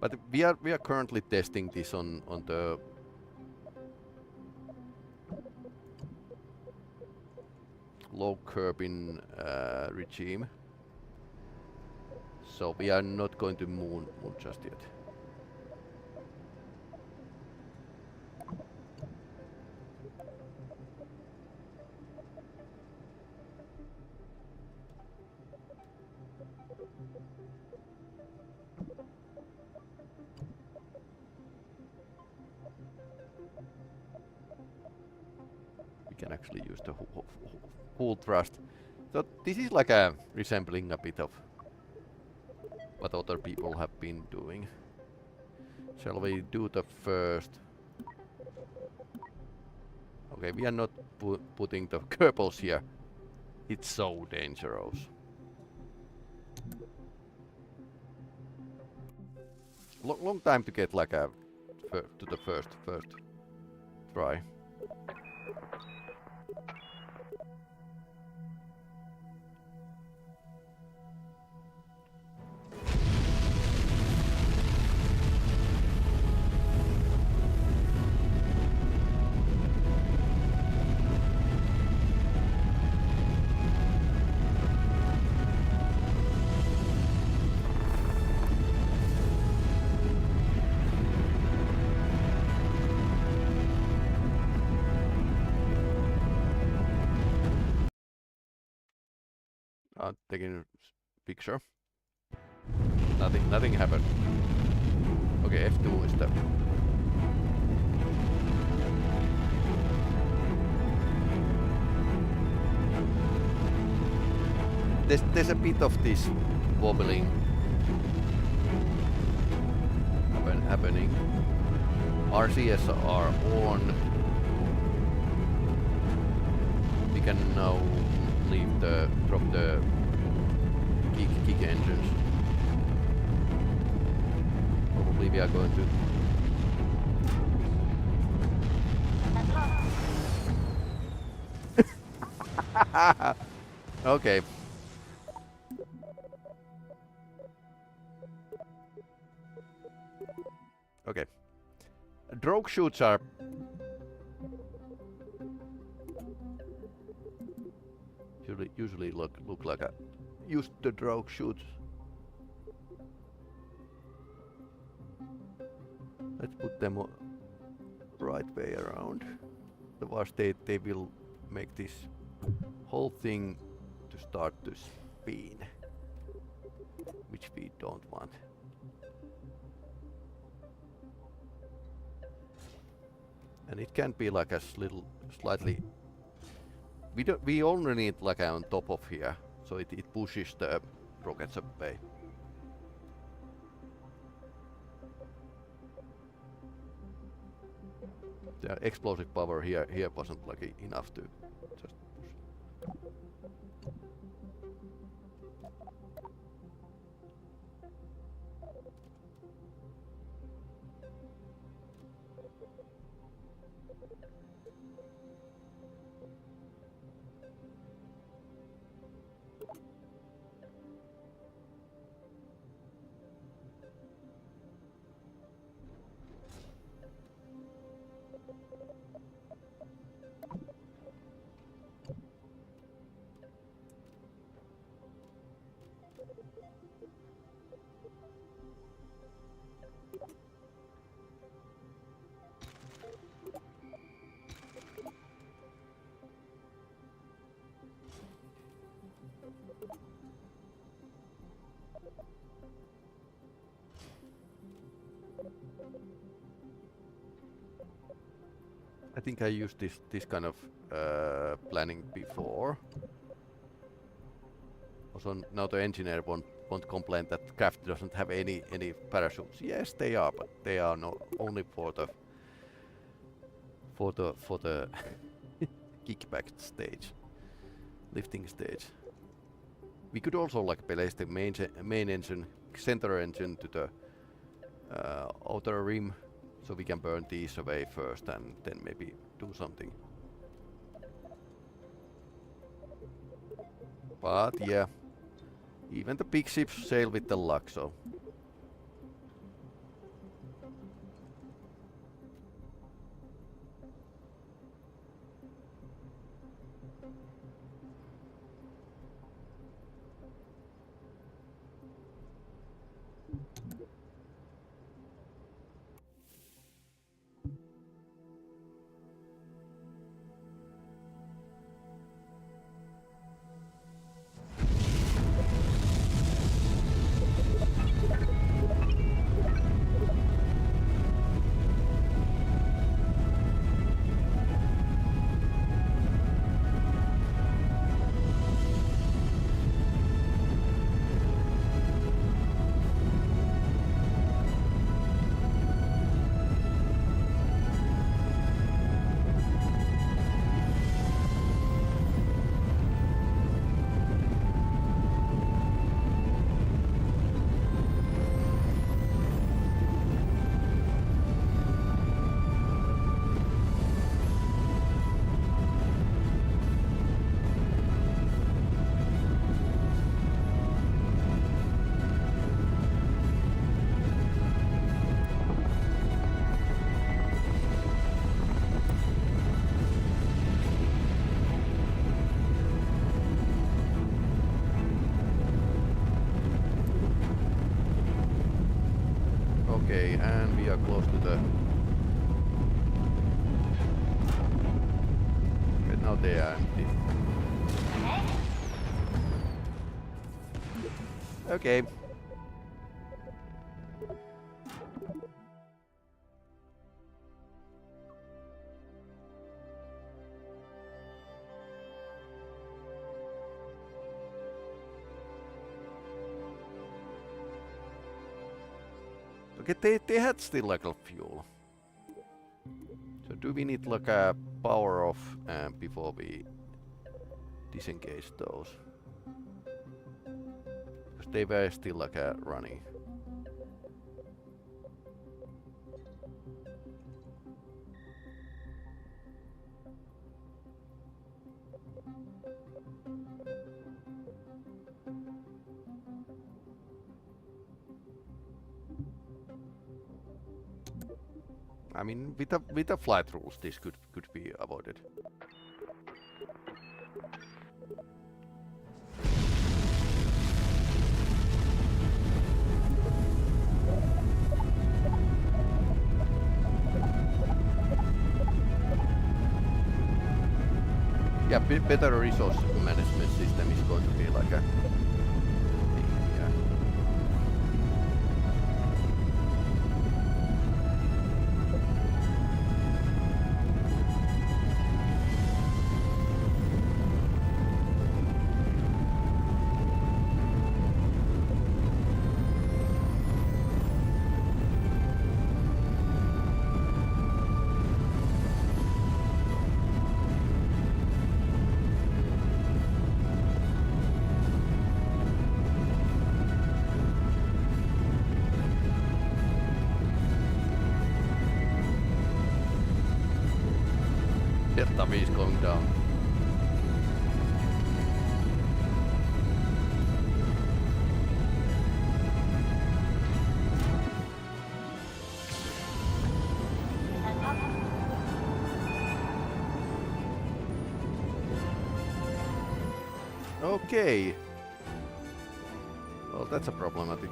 But we are currently testing this on the low curbing regime. So we are not going to moon just yet. We can actually use the full thrust. So this is like a resembling a bit of what other people have been doing. Shall we do the first? Okay, we are not putting the Kerbals here. It's so dangerous. Long time to get like a to the first try. Taking a picture. Nothing happened. Okay, F2 is the... There's a bit of this wobbling happening. RCS are on. We can now drop the kick engines. Probably we are going to. Okay. Okay. Drogue chutes are usually look like a used the drogue chutes. Let's put them right way around. Otherwise they will make this whole thing to start to spin, which we don't want. And it can be like a little slightly. We only need like on top of here, so it pushes the rockets away. The explosive power here wasn't like enough to just push. I think I used this kind of planning before. Also, now the engineer won't complain that craft doesn't have any parachutes. Yes, they are, but they are not only for the kickback stage, lifting stage. We could also like place the main engine, center engine to the outer rim, so we can burn these away first and then maybe do something. But yeah, even the big ships sail with the luck, so Okay, and we are close to the... Okay, now they are empty. Okay. Okay, they had still like a fuel. So do we need like a power off before we disengage those? Because they were still like running. I mean, with the flight rules, this could be avoided. Yeah, better resource management system is going to be like a Delta V is going down. Okay. Well, that's a problematic.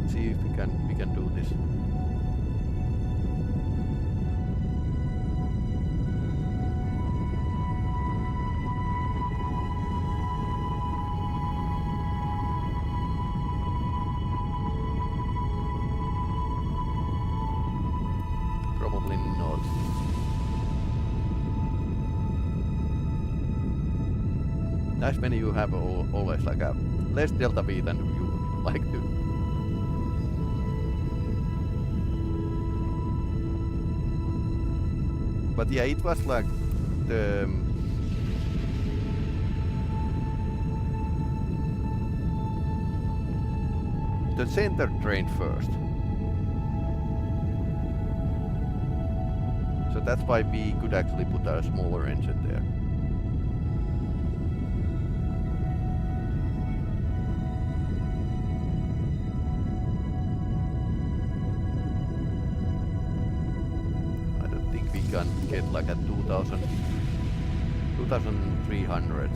See if we can do this. Probably not. Nice when you have always like a less delta V than you like to. But yeah, it was like the center trained first. So that's why we could actually put a smaller engine there. Get like a 2300.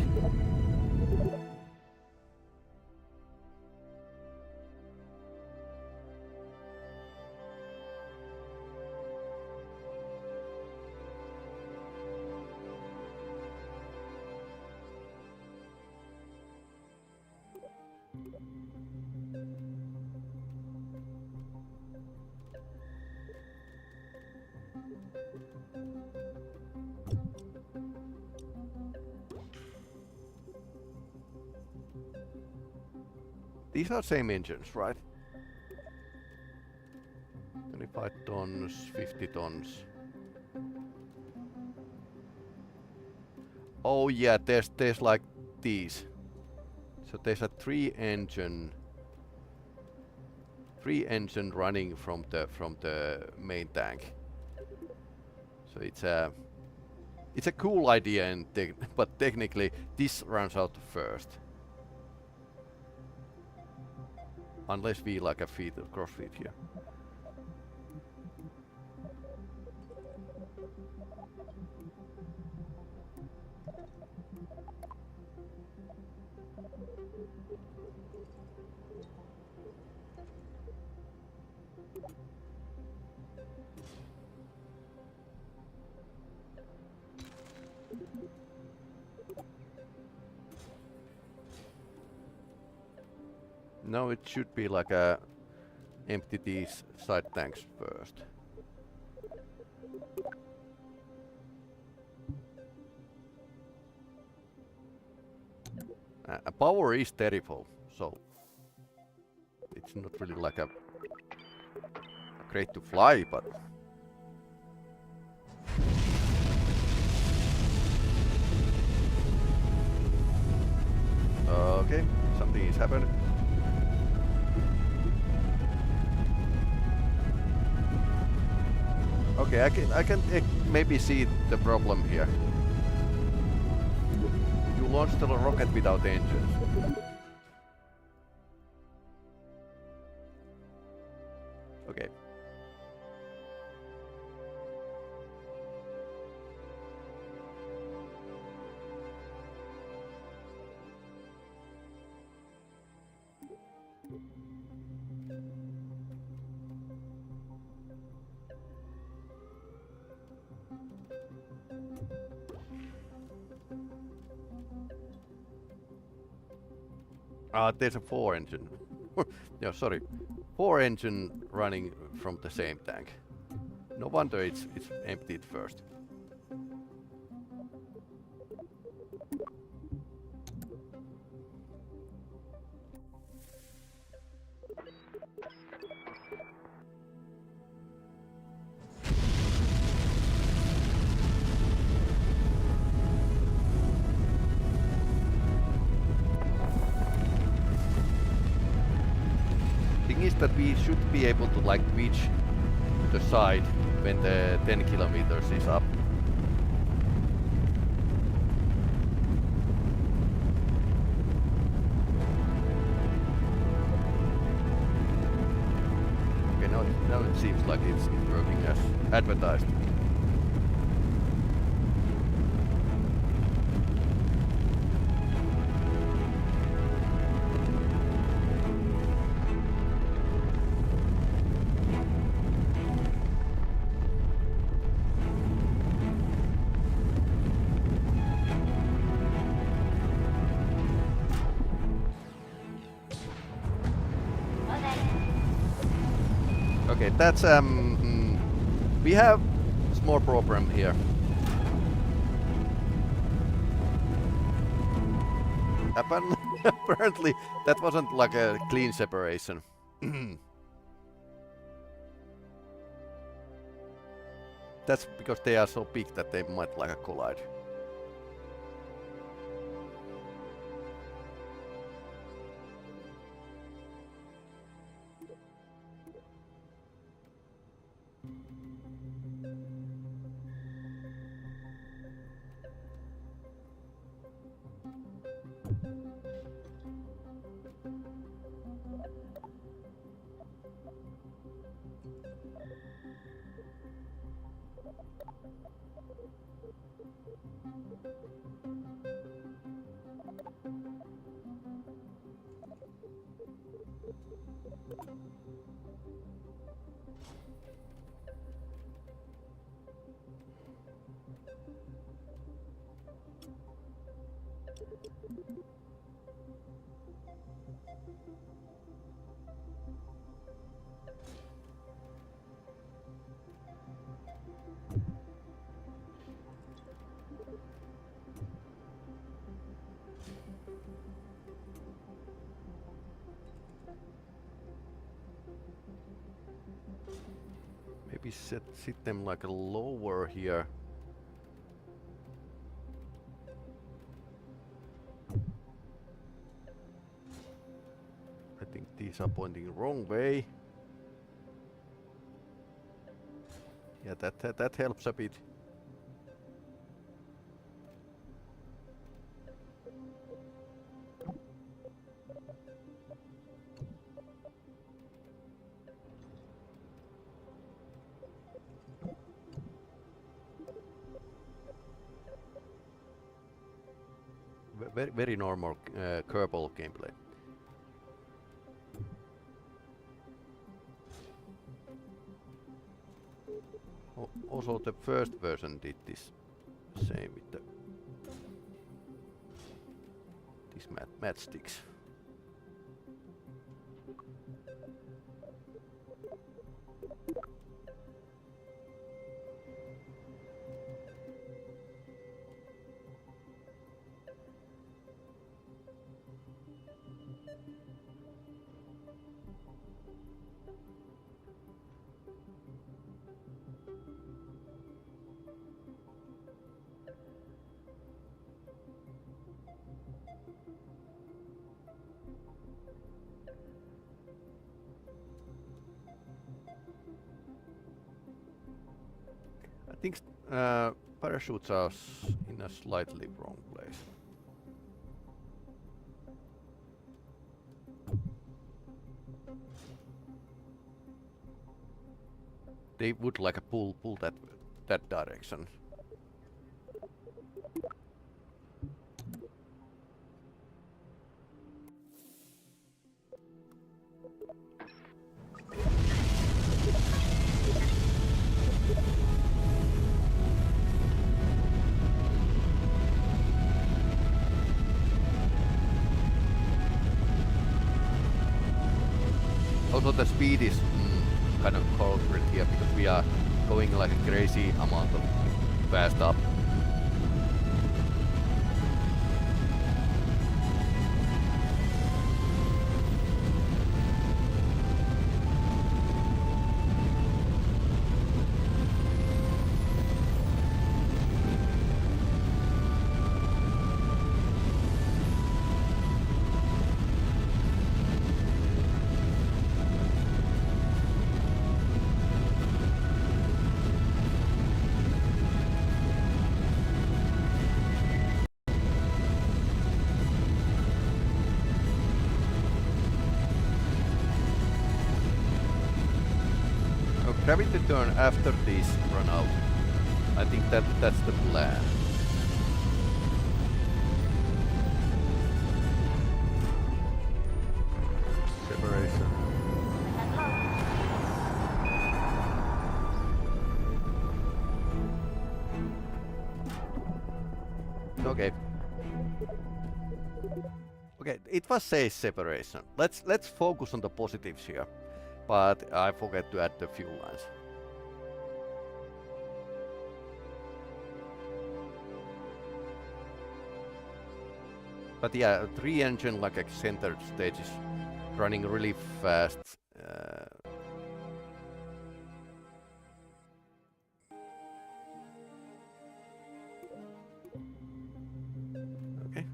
These are same engines, right? 25 tons, 50 tons. Oh yeah, there's like these. So there's a three engine running from the main tank. So it's a cool idea, but technically this runs out first. Unless we like a cross feed here. No, it should be like a empty these side tanks first. Power is terrible, so it's not really like a great to fly, but okay, something is happening. Okay, I can maybe see the problem here. You launched the rocket without engines. Okay. There's a 4 engine. Yeah, sorry. 4 engine running from the same tank. No wonder it's emptied first. Is that we should be able to like reach the side when the 10 kilometers is up. Okay, now it seems like it's working as advertised. Okay, that's we have a small problem here. Apparently that wasn't like a clean separation. That's because they are so big that they might like collide. maybe sit them like a lower here. I think these are pointing the wrong way. Yeah, that helps a bit. Very normal Kerbal gameplay. Also, the first version did this same with these matchsticks. I think parachutes are in a slightly wrong place. They would like a pull that direction. Also the speed is kind of culprit here because we are going like a crazy amount of fast up. Gravity turn after these run out. I think that's the plan. Separation. Okay. Okay, it was safe separation. Let's focus on the positives here. But I forgot to add the fuel lines. But yeah, 3 engine like a center stage is running really fast. Okay.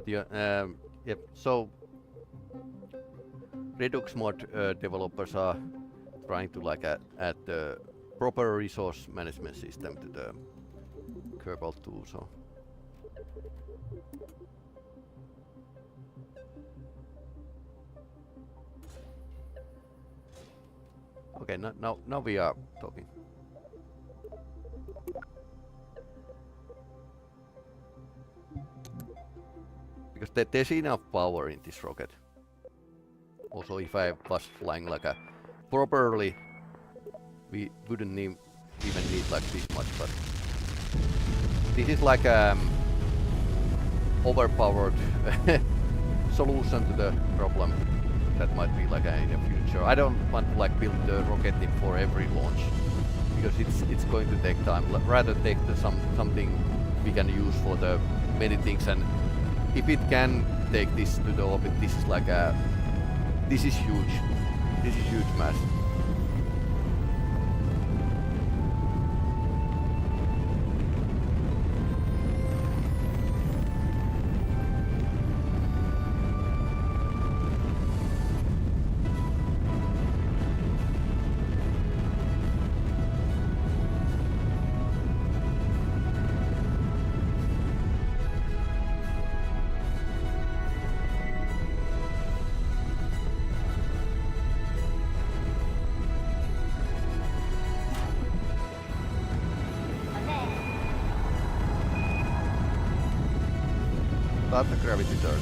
Yeah, yep. So Redux mod developers are trying to like add the proper resource management system to the Kerbal 2. So okay, now we are talking. Because there's enough power in this rocket. Also, if I was flying like a properly, we wouldn't even need like this much. But this is like overpowered solution to the problem that might be like in the future. I don't want to like build the rocket for every launch. because it's going to take time. Rather take something we can use for the many things, and if it can take this to the orbit, this is like this is huge. This is huge mass. Start the gravity turn.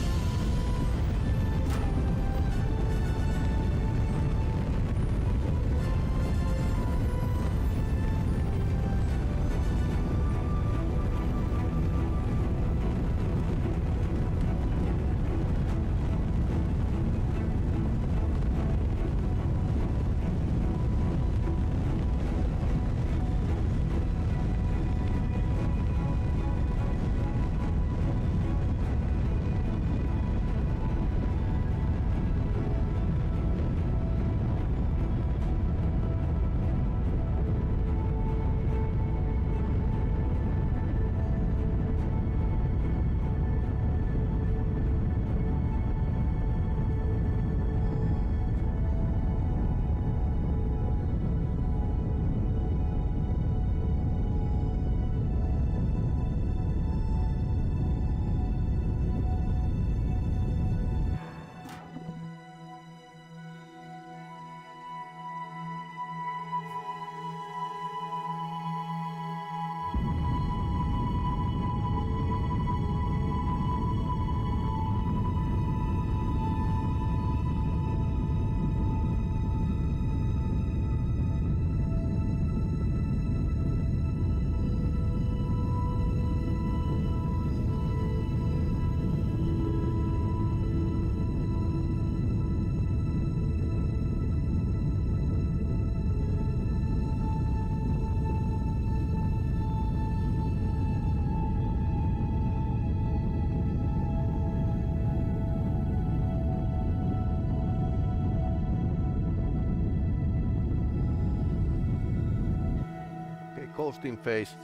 Coasting phase.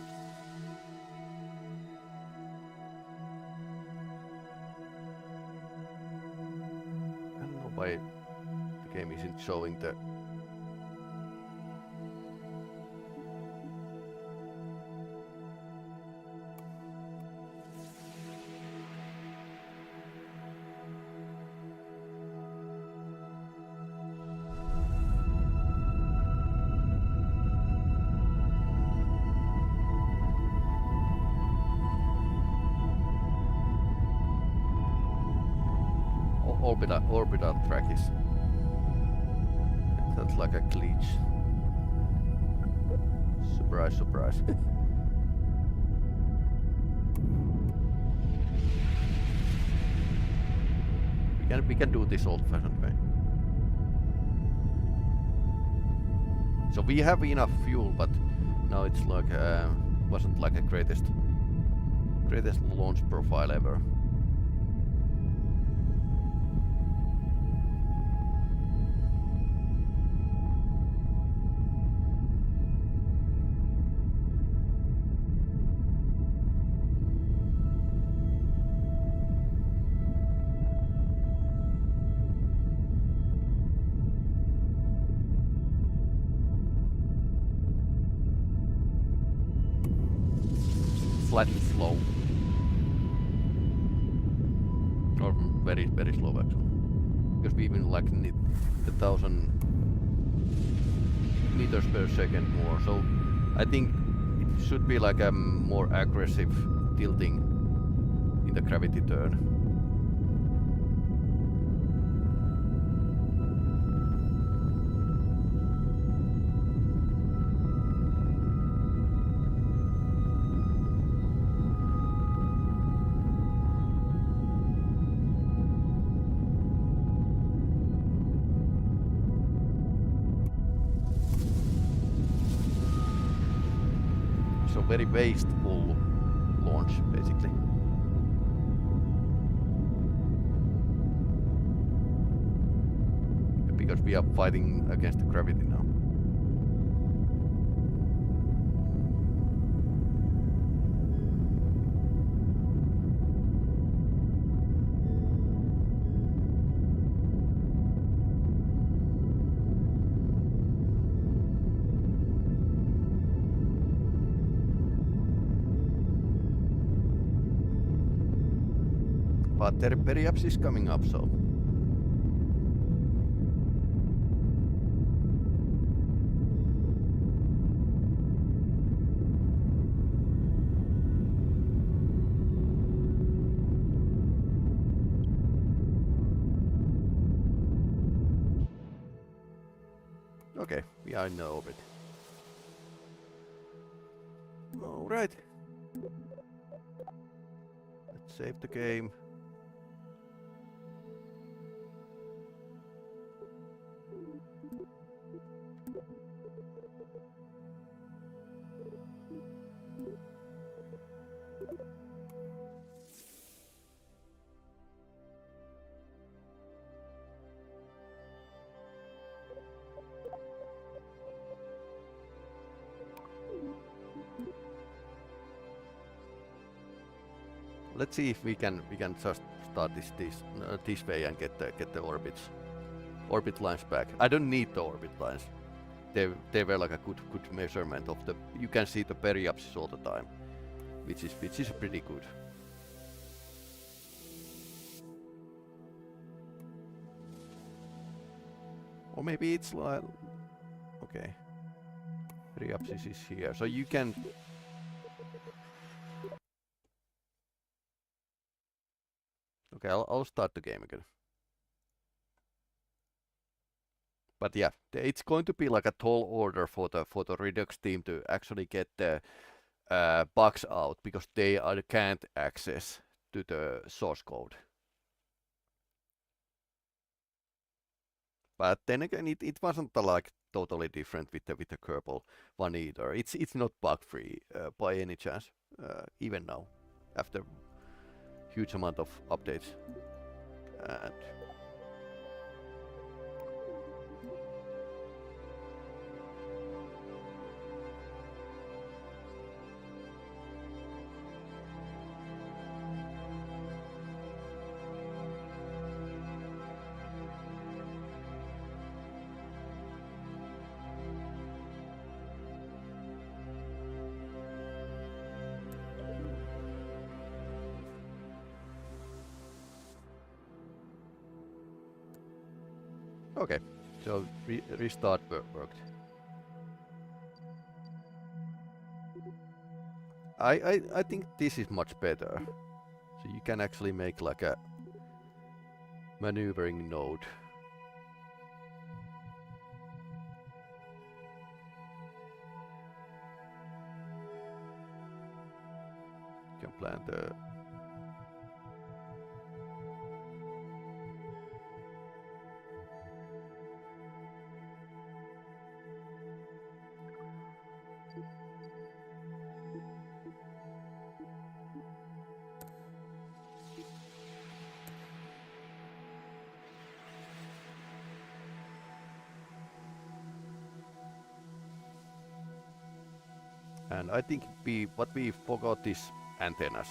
I don't know why the game isn't showing the orbital track is. That's like a glitch. Surprise, surprise. we can do this old-fashioned way. So we have enough fuel, but now it's like wasn't like a greatest launch profile ever. Slightly slow, or very slow actually, because we even like need 1,000 meters per second more. So I think it should be like a more aggressive tilting in the gravity turn. So very wasteful launch, basically. Because we are fighting against the gravity now. But their periapse is coming up, so. Okay, we are in the orbit. Alright. Let's save the game. Let's see if we can just start this way and get the orbit lines back. I don't need the orbit lines. They were like a good measurement of the. You can see the periapses all the time, which is pretty good. Or maybe it's like okay. Periapsis is here, so you can. Okay, I'll start the game again. But yeah, it's going to be like a tall order for the Redux team to actually get the bugs out, because they can't access to the source code. But then again, it wasn't like totally different with the Kerbal one either. It's not bug free by any chance, even now, after huge amount of updates. And okay, so restart worked. I think this is much better. So you can actually make like a maneuvering node. You can plan the. And I think what we forgot is antennas.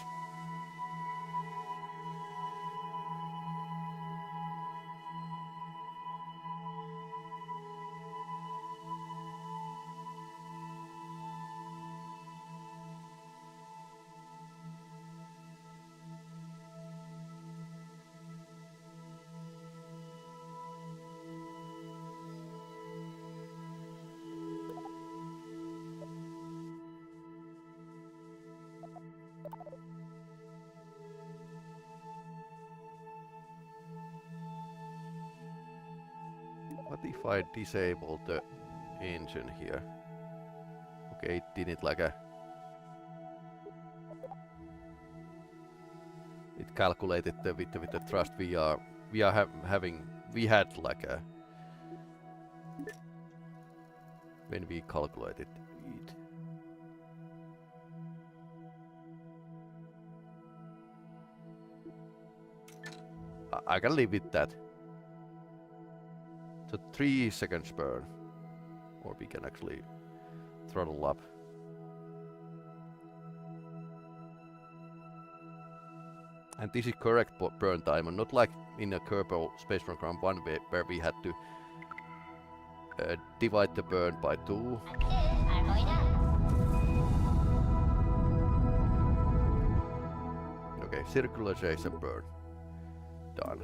What if I disable the engine here? Okay, it didn't like a. It calculated with the thrust we had like a. When we calculated it. I can live with that. So 3 seconds burn. Or we can actually throttle up. And this is correct burn time, and not like in a Kerbal Space Program 1 where we had to divide the burn by 2. Okay, circularization burn. Done.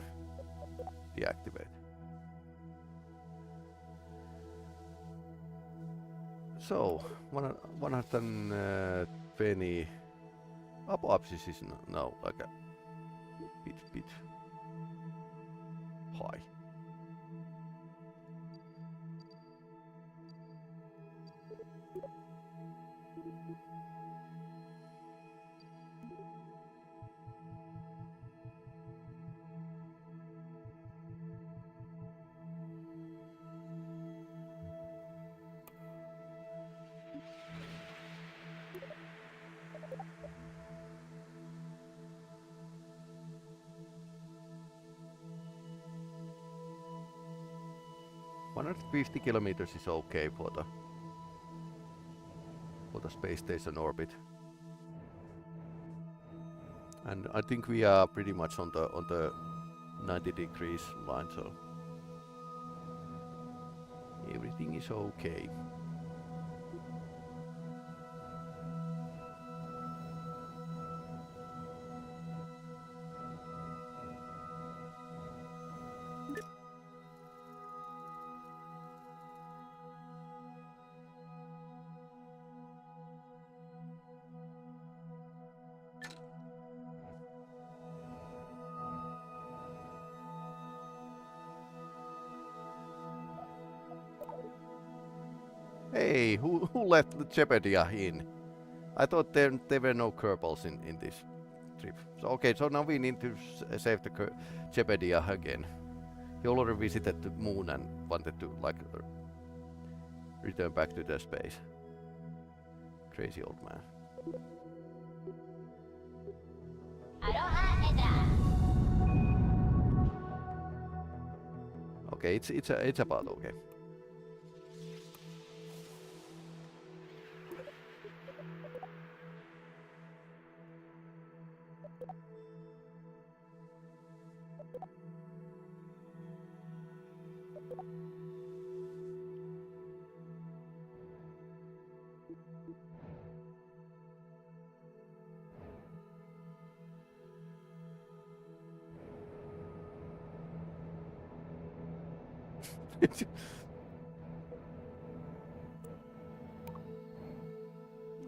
Deactivate. So, 120 up-axis is now like a bit high. $150 kilometers is okay for the space station orbit, and I think we are pretty much on the 90 degrees line, so everything is okay. Hey, who let the Jeopardia in? I thought there were no Kerbals in this trip. So okay, so now we need to save the Jeopardia again. He already visited the moon and wanted to like return back to the space. Crazy old man. Okay, it's about okay.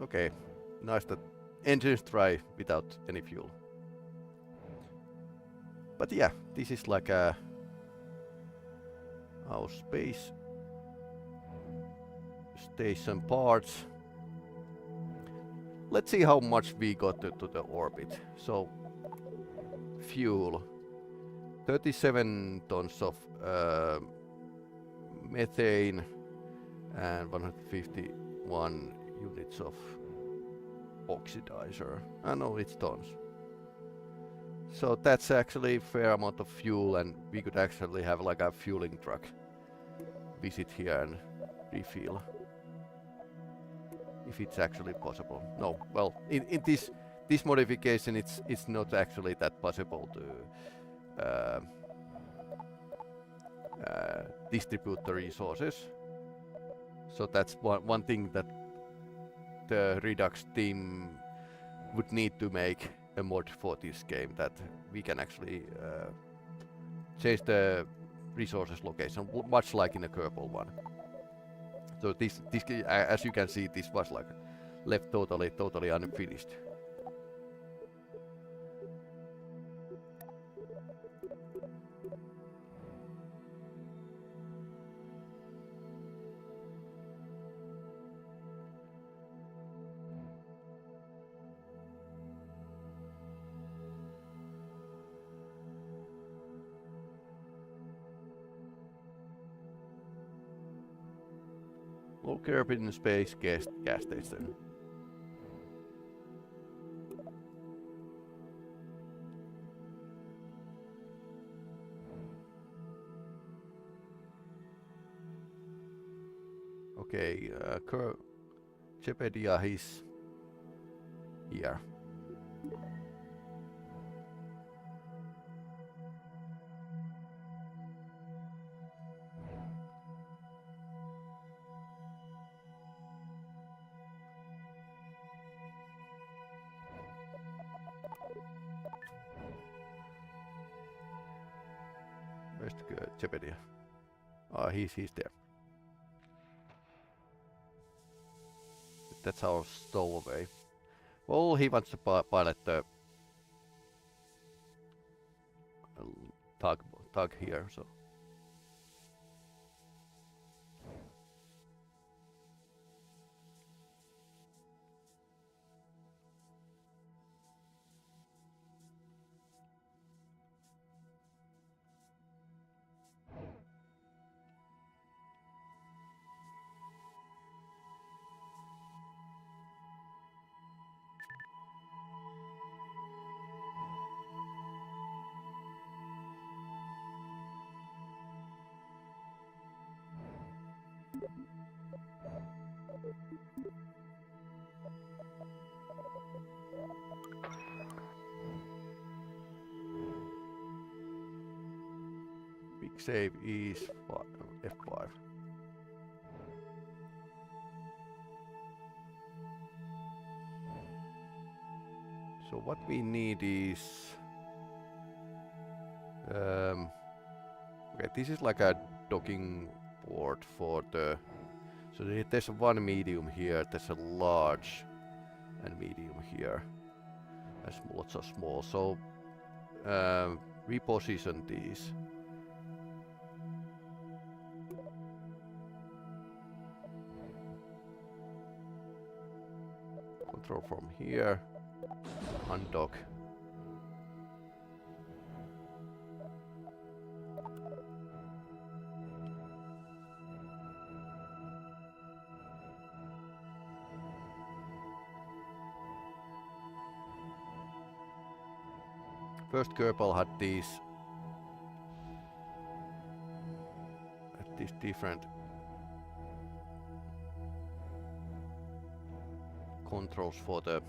Okay, nice that engines try without any fuel. But yeah, this is like our space station parts. Let's see how much we got to the orbit. So, fuel, 37 tons of methane and 151 units of oxidizer. I know it's tons. So that's actually a fair amount of fuel, and we could actually have like a fueling truck visit here and refill. If it's actually possible. No, well, in this modification, it's not actually that possible to distribute the resources. So that's one thing that the Redux team would need to make a mod for this game, that we can actually change the resources location, much like in a Kerbal one. So this as you can see, this was like left totally unfinished. Low carbon space gas station. Okay, Jepedia is here. Where's the Jepedia? Ah, he's there. That's our stowaway. Well, he wants to pilot the tug here, so. Big save is F5. So what we need is okay, this is like a docking port for the. So there's one medium here. There's a large and medium here. And lots of small. So reposition these. Control from here. Undock. First Kerbal had these different controls for the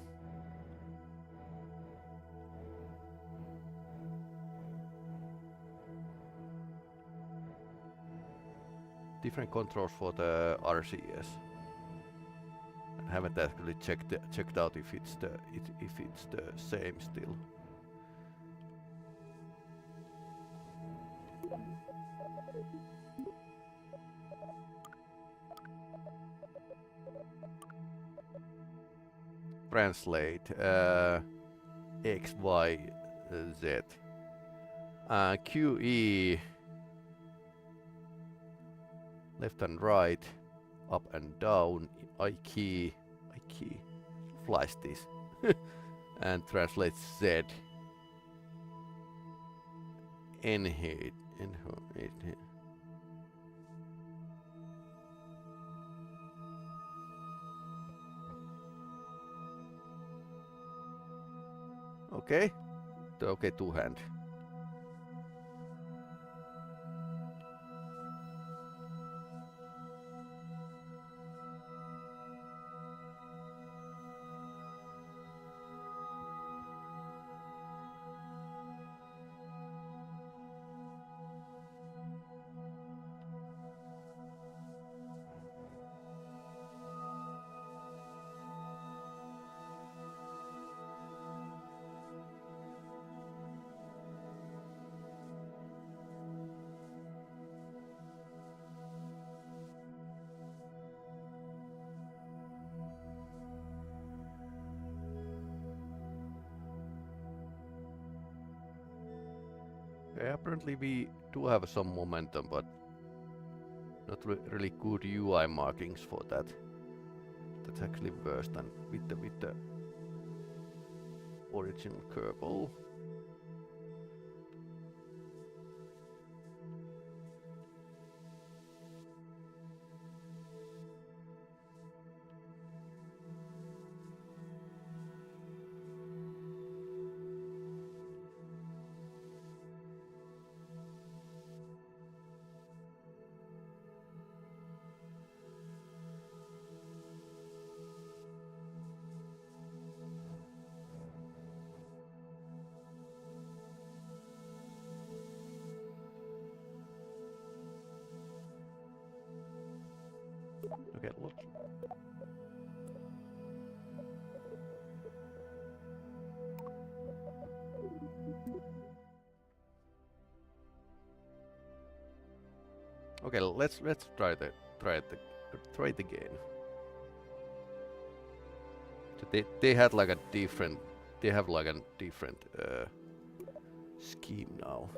RCS. I haven't actually checked out if it's the same still. Translate X, Y, Z. QE left and right, up and down. I key flies this and translates Z. N hit. Okay. Okay, two hand. Okay, apparently we do have some momentum, but not really good UI markings for that. That's actually worse than with the original Kerbal. Okay, look. Okay, let's try it again. So they had like a different, they have like a different scheme now.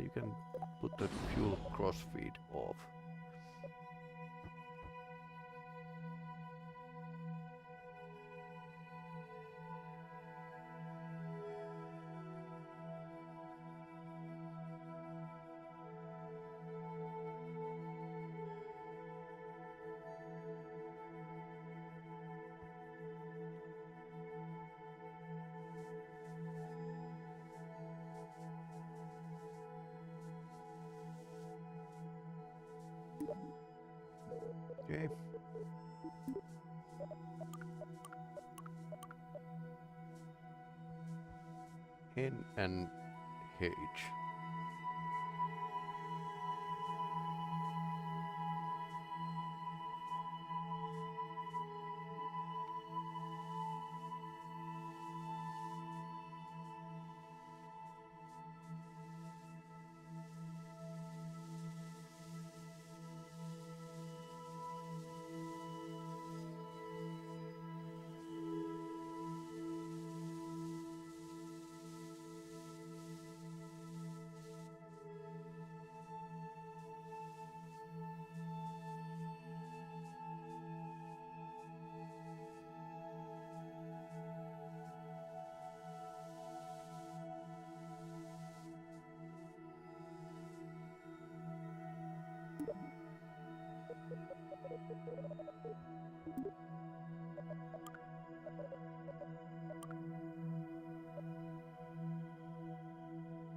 You can put the fuel crossfeed off. Okay. N and H.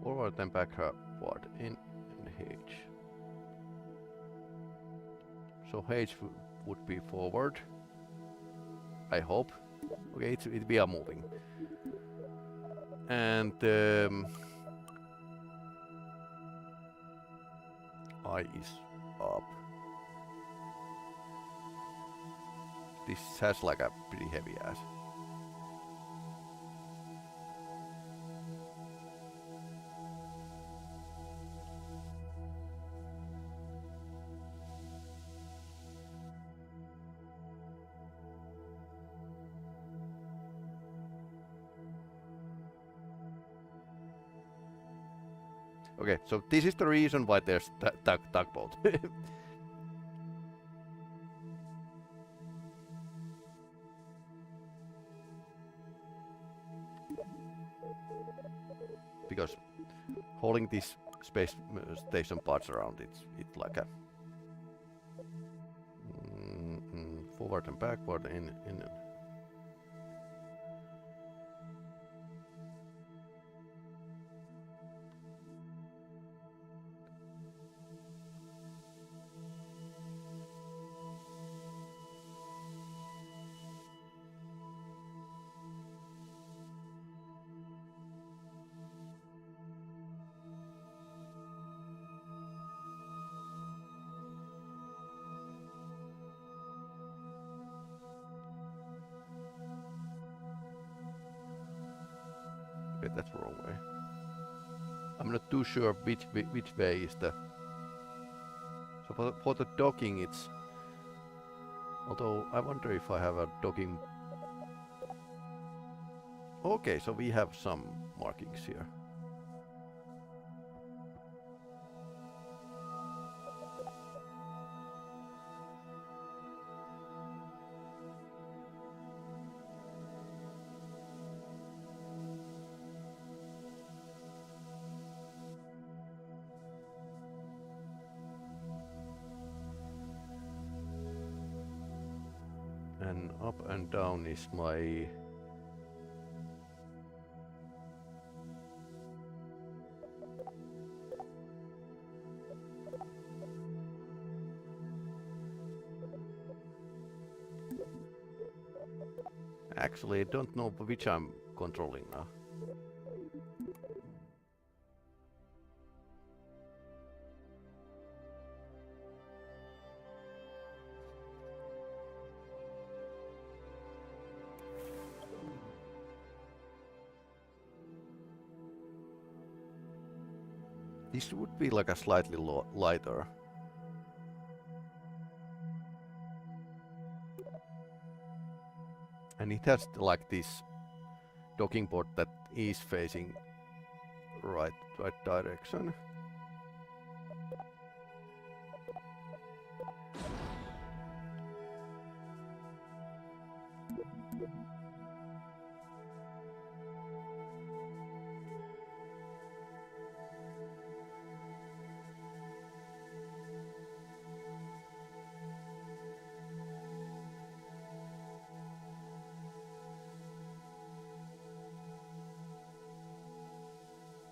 Forward and backward in H. So H would be forward. I hope. Okay, we are moving. And I is up. This has like a pretty heavy ass. Okay, so this is the reason why there's tugboat. Because holding these space station parts around, it's like a forward and backward in. Okay, that's the wrong way. I'm not too sure which way is the. So for the docking, it's. Although I wonder if I have a docking. Okay, so we have some markings here. And up and down is my. Actually, I don't know which I'm controlling now. This would be like a slightly lighter. And it has like this docking port that is facing right direction.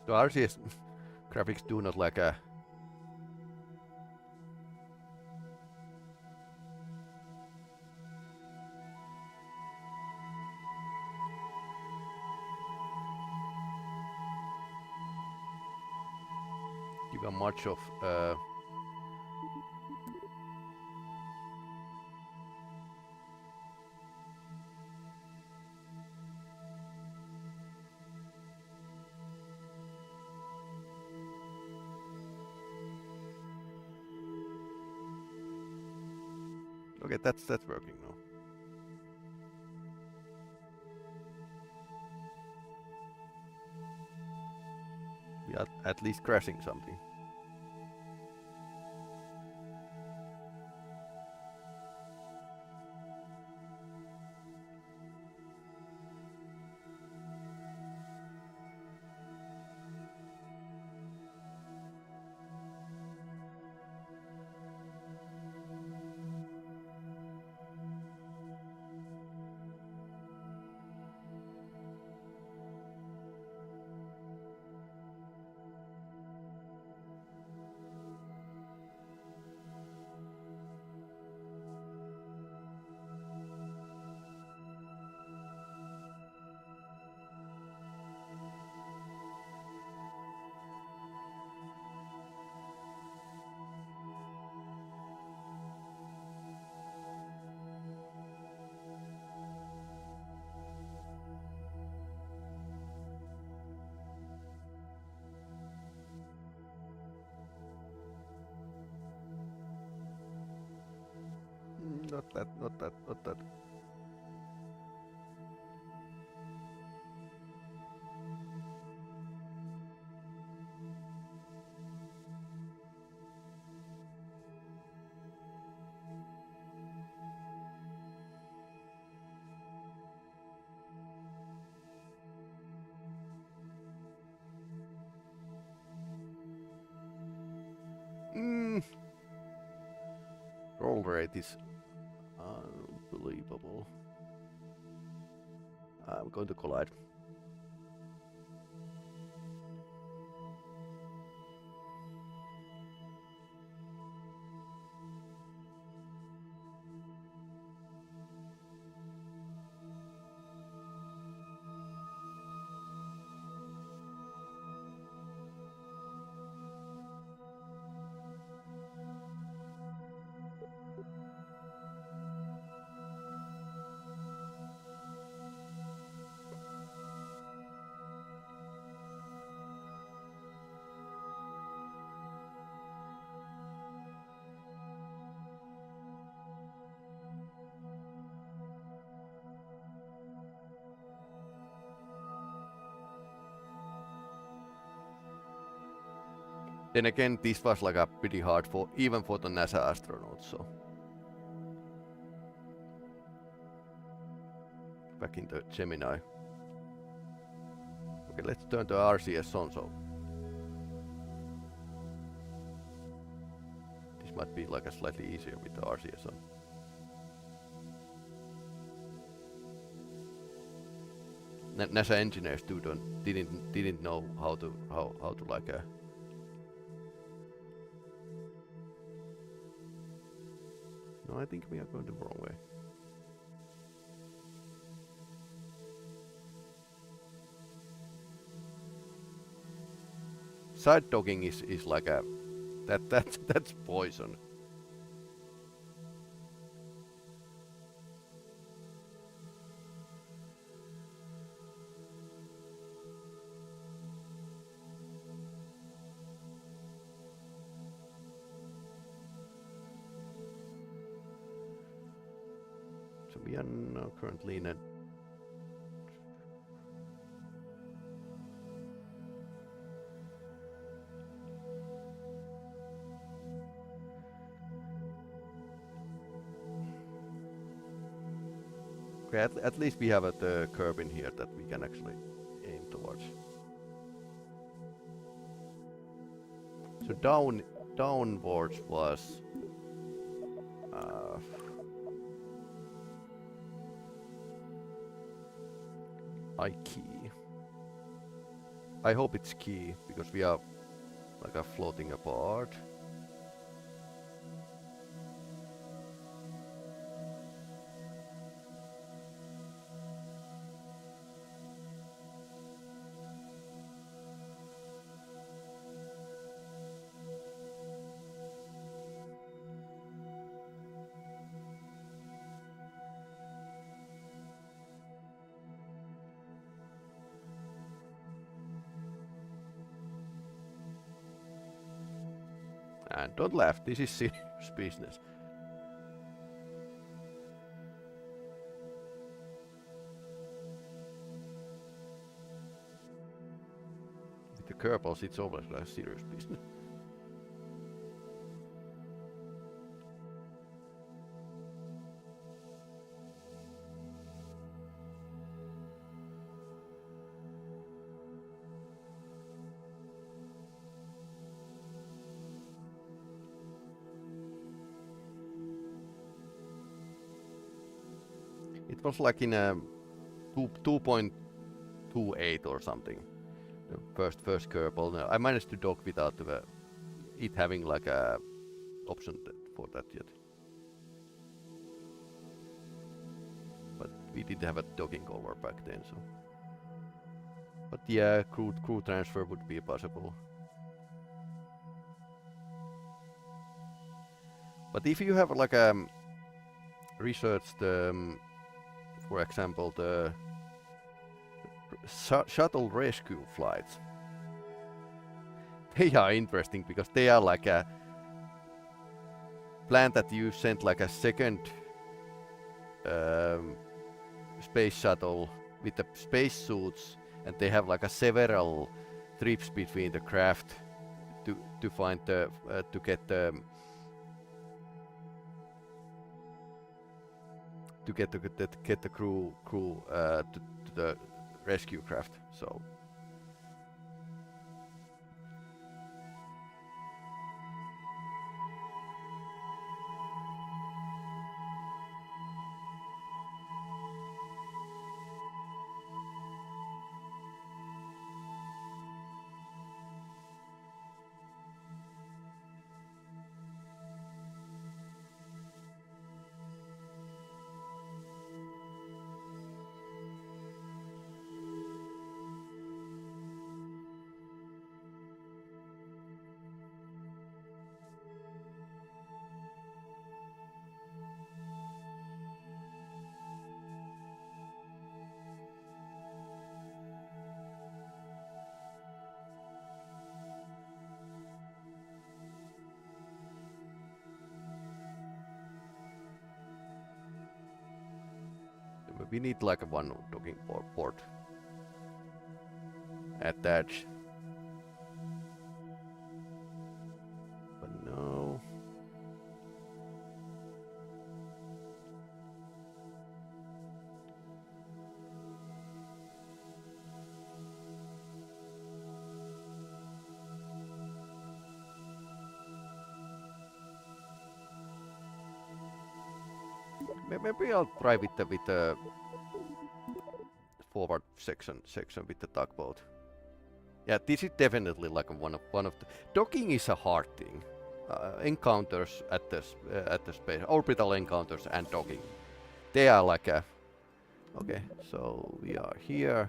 The RCS graphics do not like a give a much of okay, that's working now. We are at least crashing something. Not that. Roll rate is unbelievable. I'm going to collide. Then again, this was like a pretty hard for even for the NASA astronauts. So back in the Gemini. Okay, let's turn the RCS on. So this might be like a slightly easier with the RCS on. NASA engineers too didn't know how to like No, I think we are going the wrong way. side docking is like a that's poison. So we are now currently in a at least we have the curve in here that we can actually aim towards. So downwards was key. I hope it's key because we are like floating apart. And don't laugh, this is serious business. With the Kerbals, it's always like serious business. It was like in a 2.28 or something. The first Kerbal. No, I managed to dock without it having like a option for that yet. But we did have a docking over back then, so. But yeah, crew transfer would be possible. But if you have like researched for example, the shuttle rescue flights. They are interesting because they are like a plan that you send like a second space shuttle with the space suits, and they have like a several trips between the craft to find the to get the crew to the rescue craft. So we need like a one docking port attached. But no. Maybe I'll try with the forward section with the tugboat. Yeah, this is definitely like one of the docking is a hard thing. Encounters at the space orbital encounters and docking, they are like a okay. So we are here.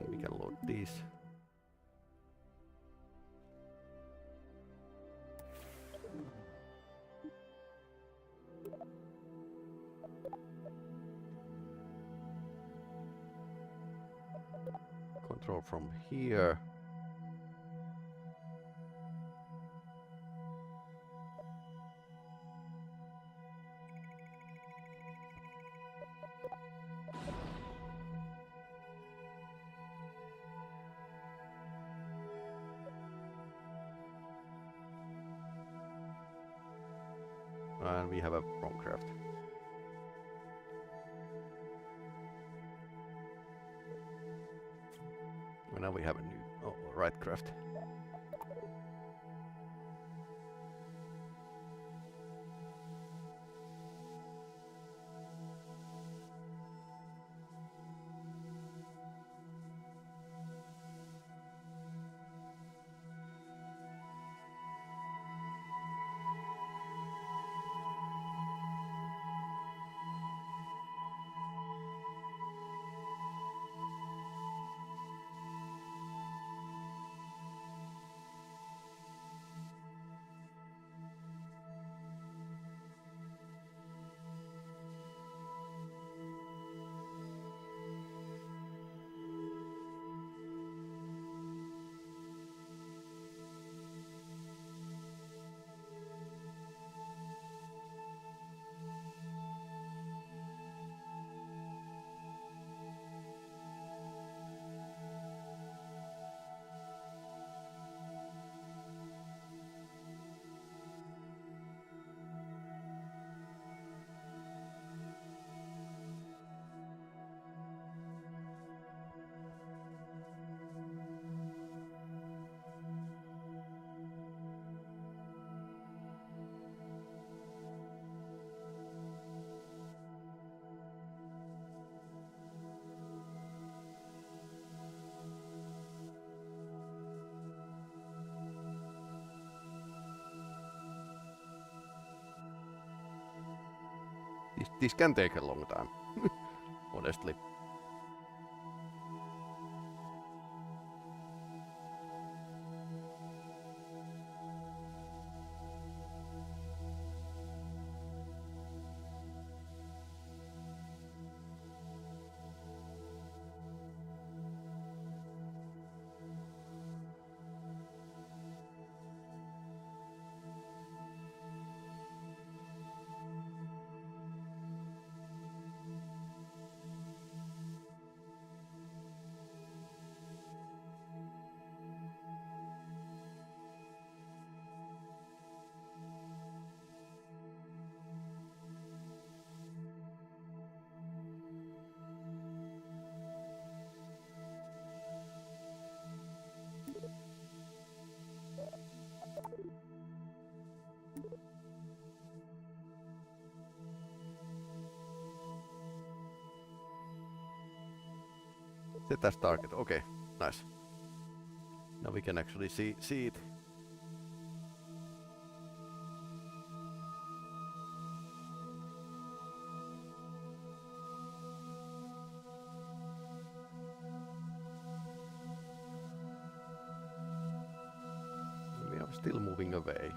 we can load these. Control from here. And we have a wrong craft. Well, now we have a new right craft. This can take a long time, honestly. Set as target. Okay, nice. Now we can actually see it. We are still moving away.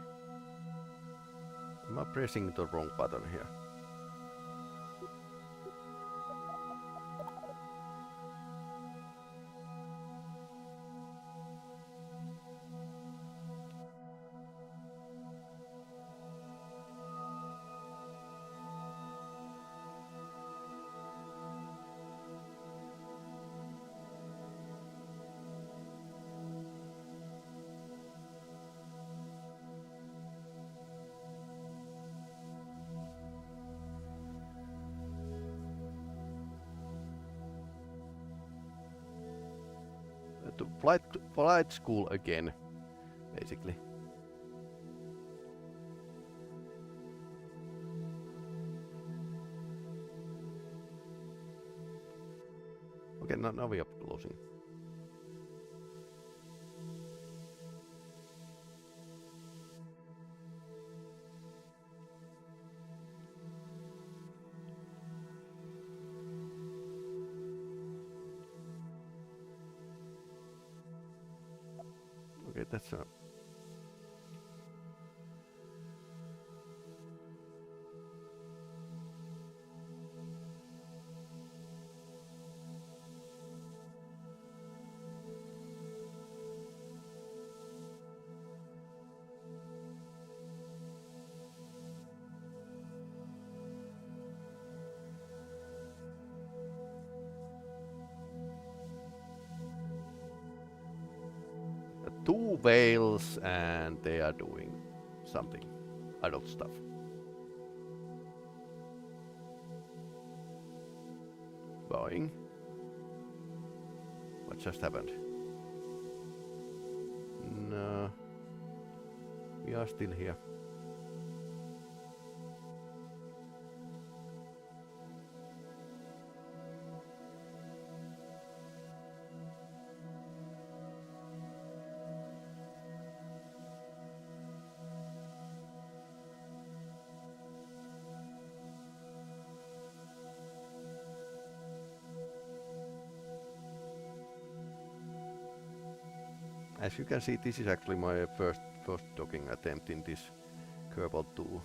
Am I pressing the wrong button here? To flight school again, basically. Okay, now we are closing. Okay, that's a... Two whales and they are doing something adult stuff. Going. What just happened? No. We are still here. As you can see, this is actually my first docking attempt in this Kerbal 2.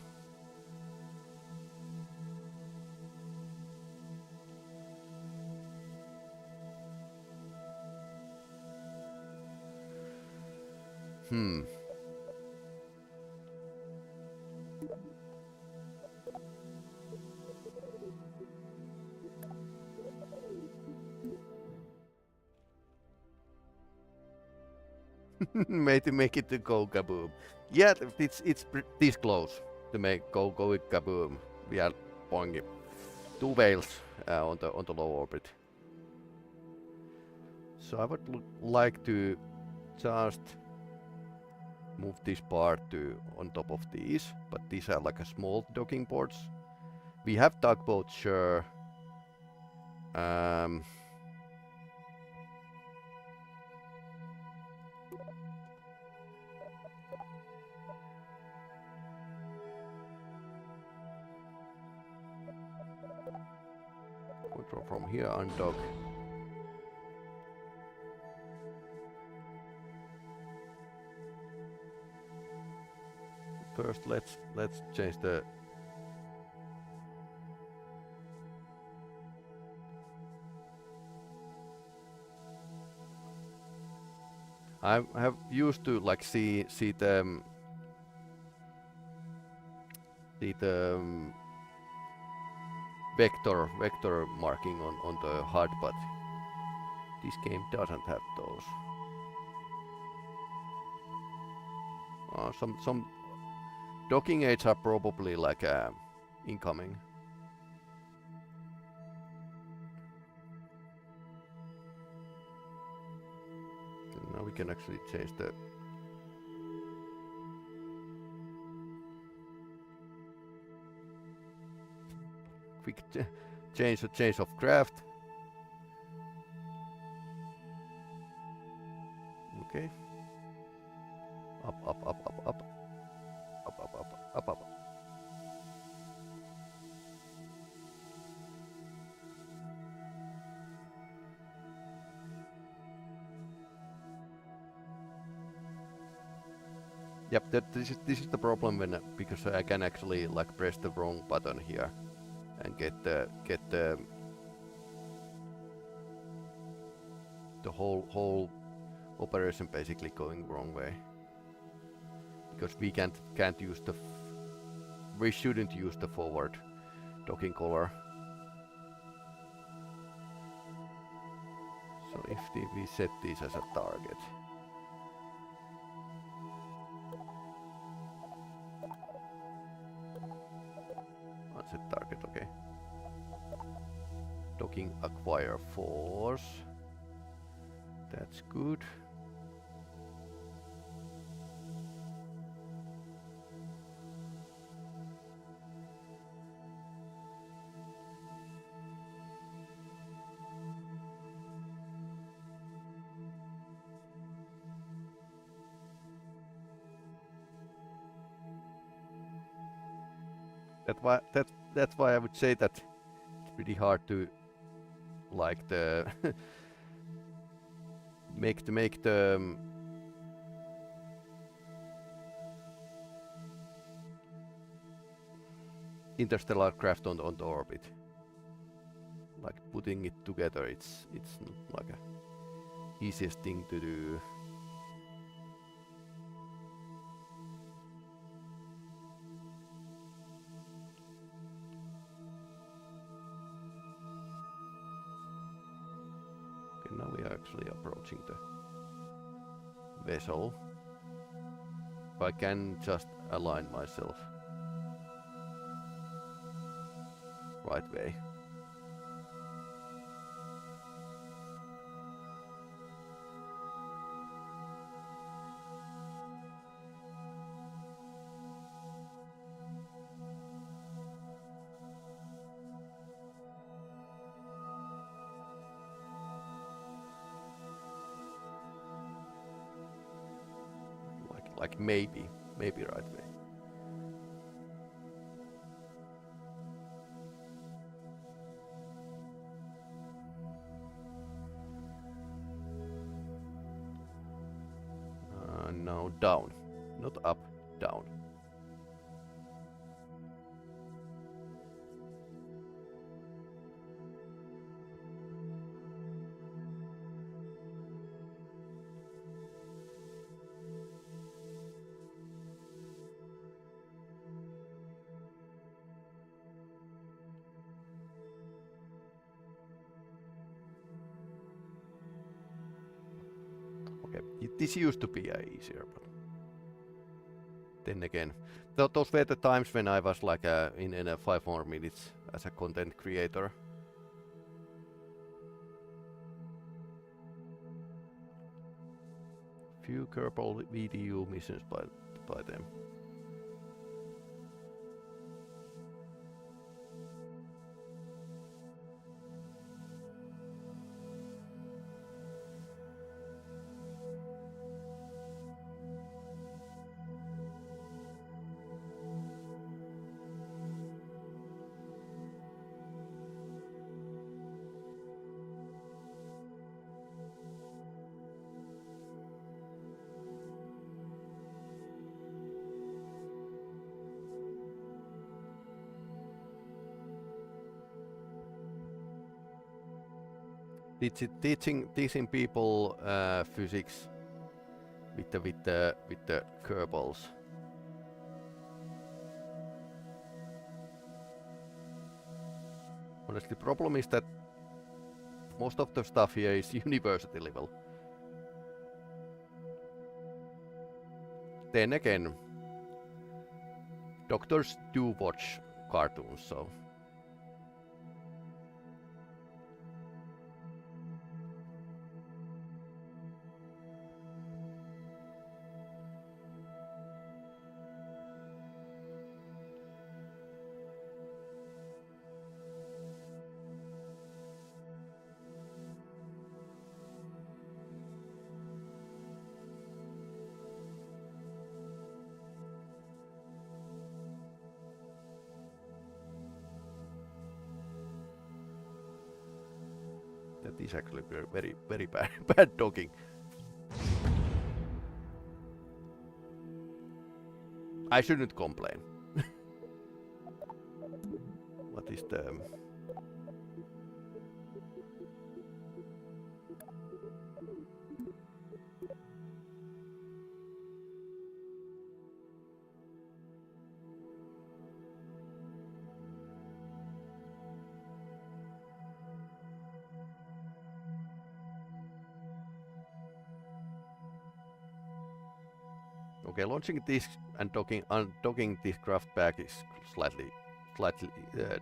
Maybe make it to go kaboom. Yeah, it's this close to make go kaboom. We are pointing 2 whales on the low orbit. So I would like to just move this part to on top of these, but these are like a small docking ports. We have tugboats, sure. Control from here, undock. First, let's change the. I have used to like see the vector marking on the HUD, but this game doesn't have those. Some docking aids are probably like incoming. And now we can actually change the. Quick change of craft. Okay. Up. Yep, this is the problem when because I can actually like press the wrong button here and get the whole operation basically going wrong way. Because we can't use we shouldn't use the forward docking color. So if we set this as a target. Set target, okay. Docking acquire force. That's good. That's why I would say that it's pretty hard to like the make the interstellar craft on the orbit. Like putting it together, it's not like a easiest thing to do. Okay, now we are actually approaching the vessel. If I can just align myself right way. Like maybe right way. No, down, not up, down. This used to be easier, but then again, those were the times when I was like in 5 more minutes as a content creator. Few Kerbal VDU missions by them. Teaching people physics with the Kerbals. Honestly, the problem is that most of the stuff here is university level. Then again, doctors do watch cartoons, so. That is actually very bad docking. I shouldn't complain. What is the... Okay, launching this and undocking this craft back is slightly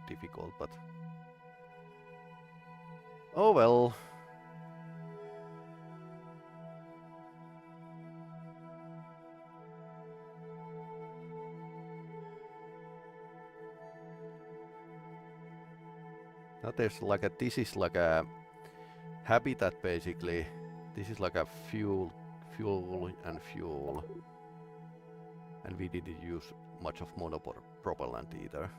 difficult, but oh well. Now there's like a, this is like a habitat basically. This is like a fuel, and we didn't use much of monopropellant either.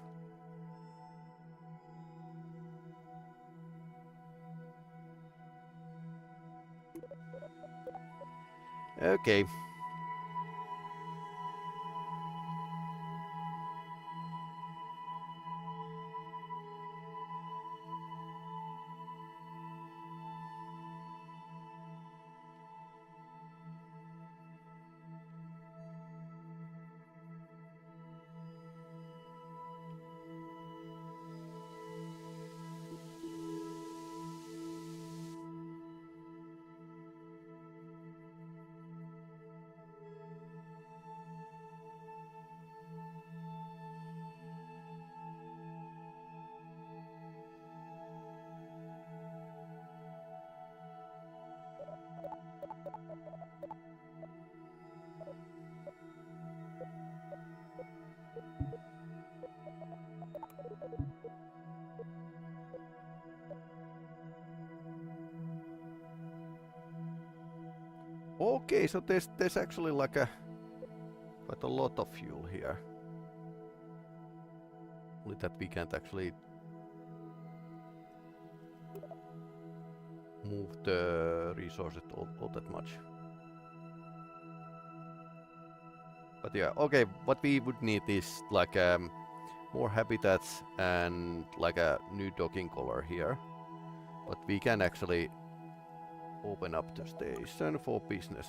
Okay. Okay, so there's actually like quite a lot of fuel here. Only that we can't actually move the resources all that much. But yeah, okay, what we would need is like more habitats and like a new docking color here. But we can actually open up the station for business.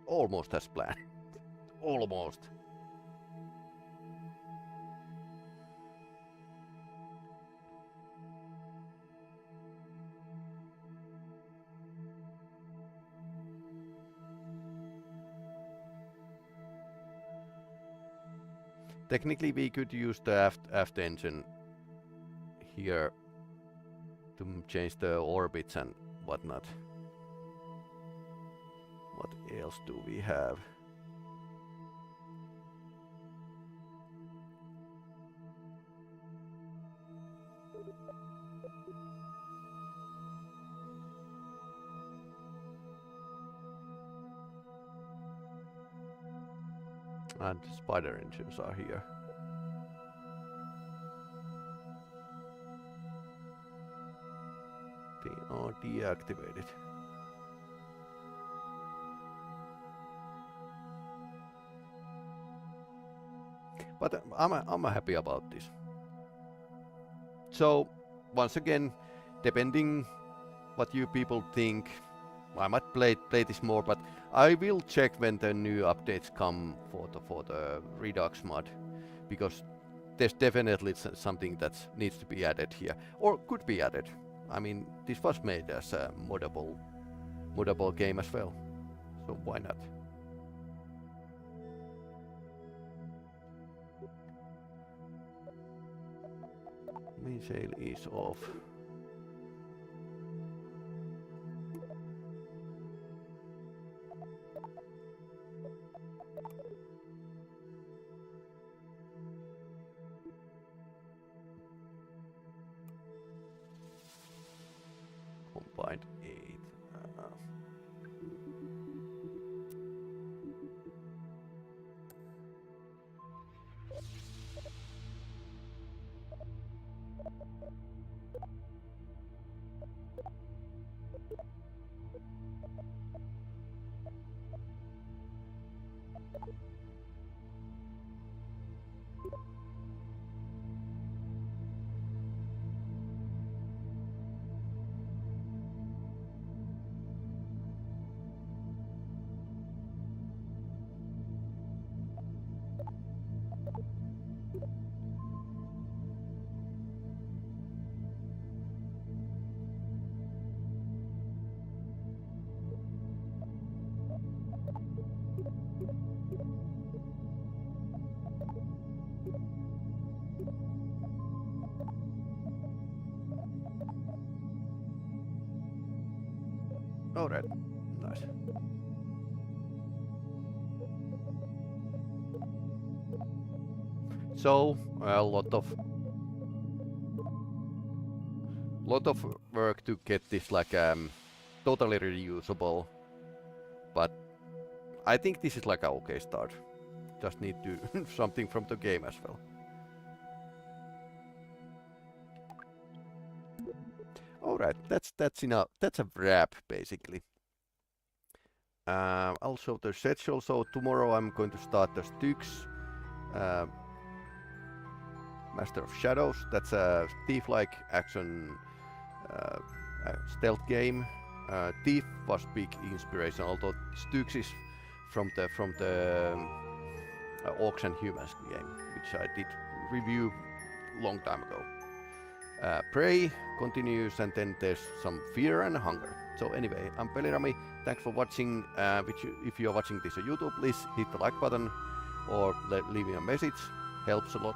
Almost as planned. Almost. Technically, we could use the aft engine here to change the orbits and whatnot. What else do we have? And spider engines are here. They are deactivated. But I'm happy about this. So once again, depending what you people think, I might play this more, but I will check when the new updates come for the Redux mod, because there's definitely something that needs to be added here, or could be added. I mean, this was made as a moddable game as well, so why not? Mainsail is off. Combined 8. Alright, nice. So a lot of work to get this like totally reusable, but I think this is like a okay start. Just need to something from the game as well. Alright, that's enough. That's a wrap basically. Also the schedule. So tomorrow I'm going to start the Styx Master of Shadows. That's a thief-like action stealth game. Thief was big inspiration, although Styx is from the Orcs and Humans game, which I did review long time ago. Prey continues, and then there's some Fear and Hunger. So anyway, I'm Peli-Rami. Thanks for watching. If you're watching this on YouTube, please hit the like button or leave me a message. Helps a lot.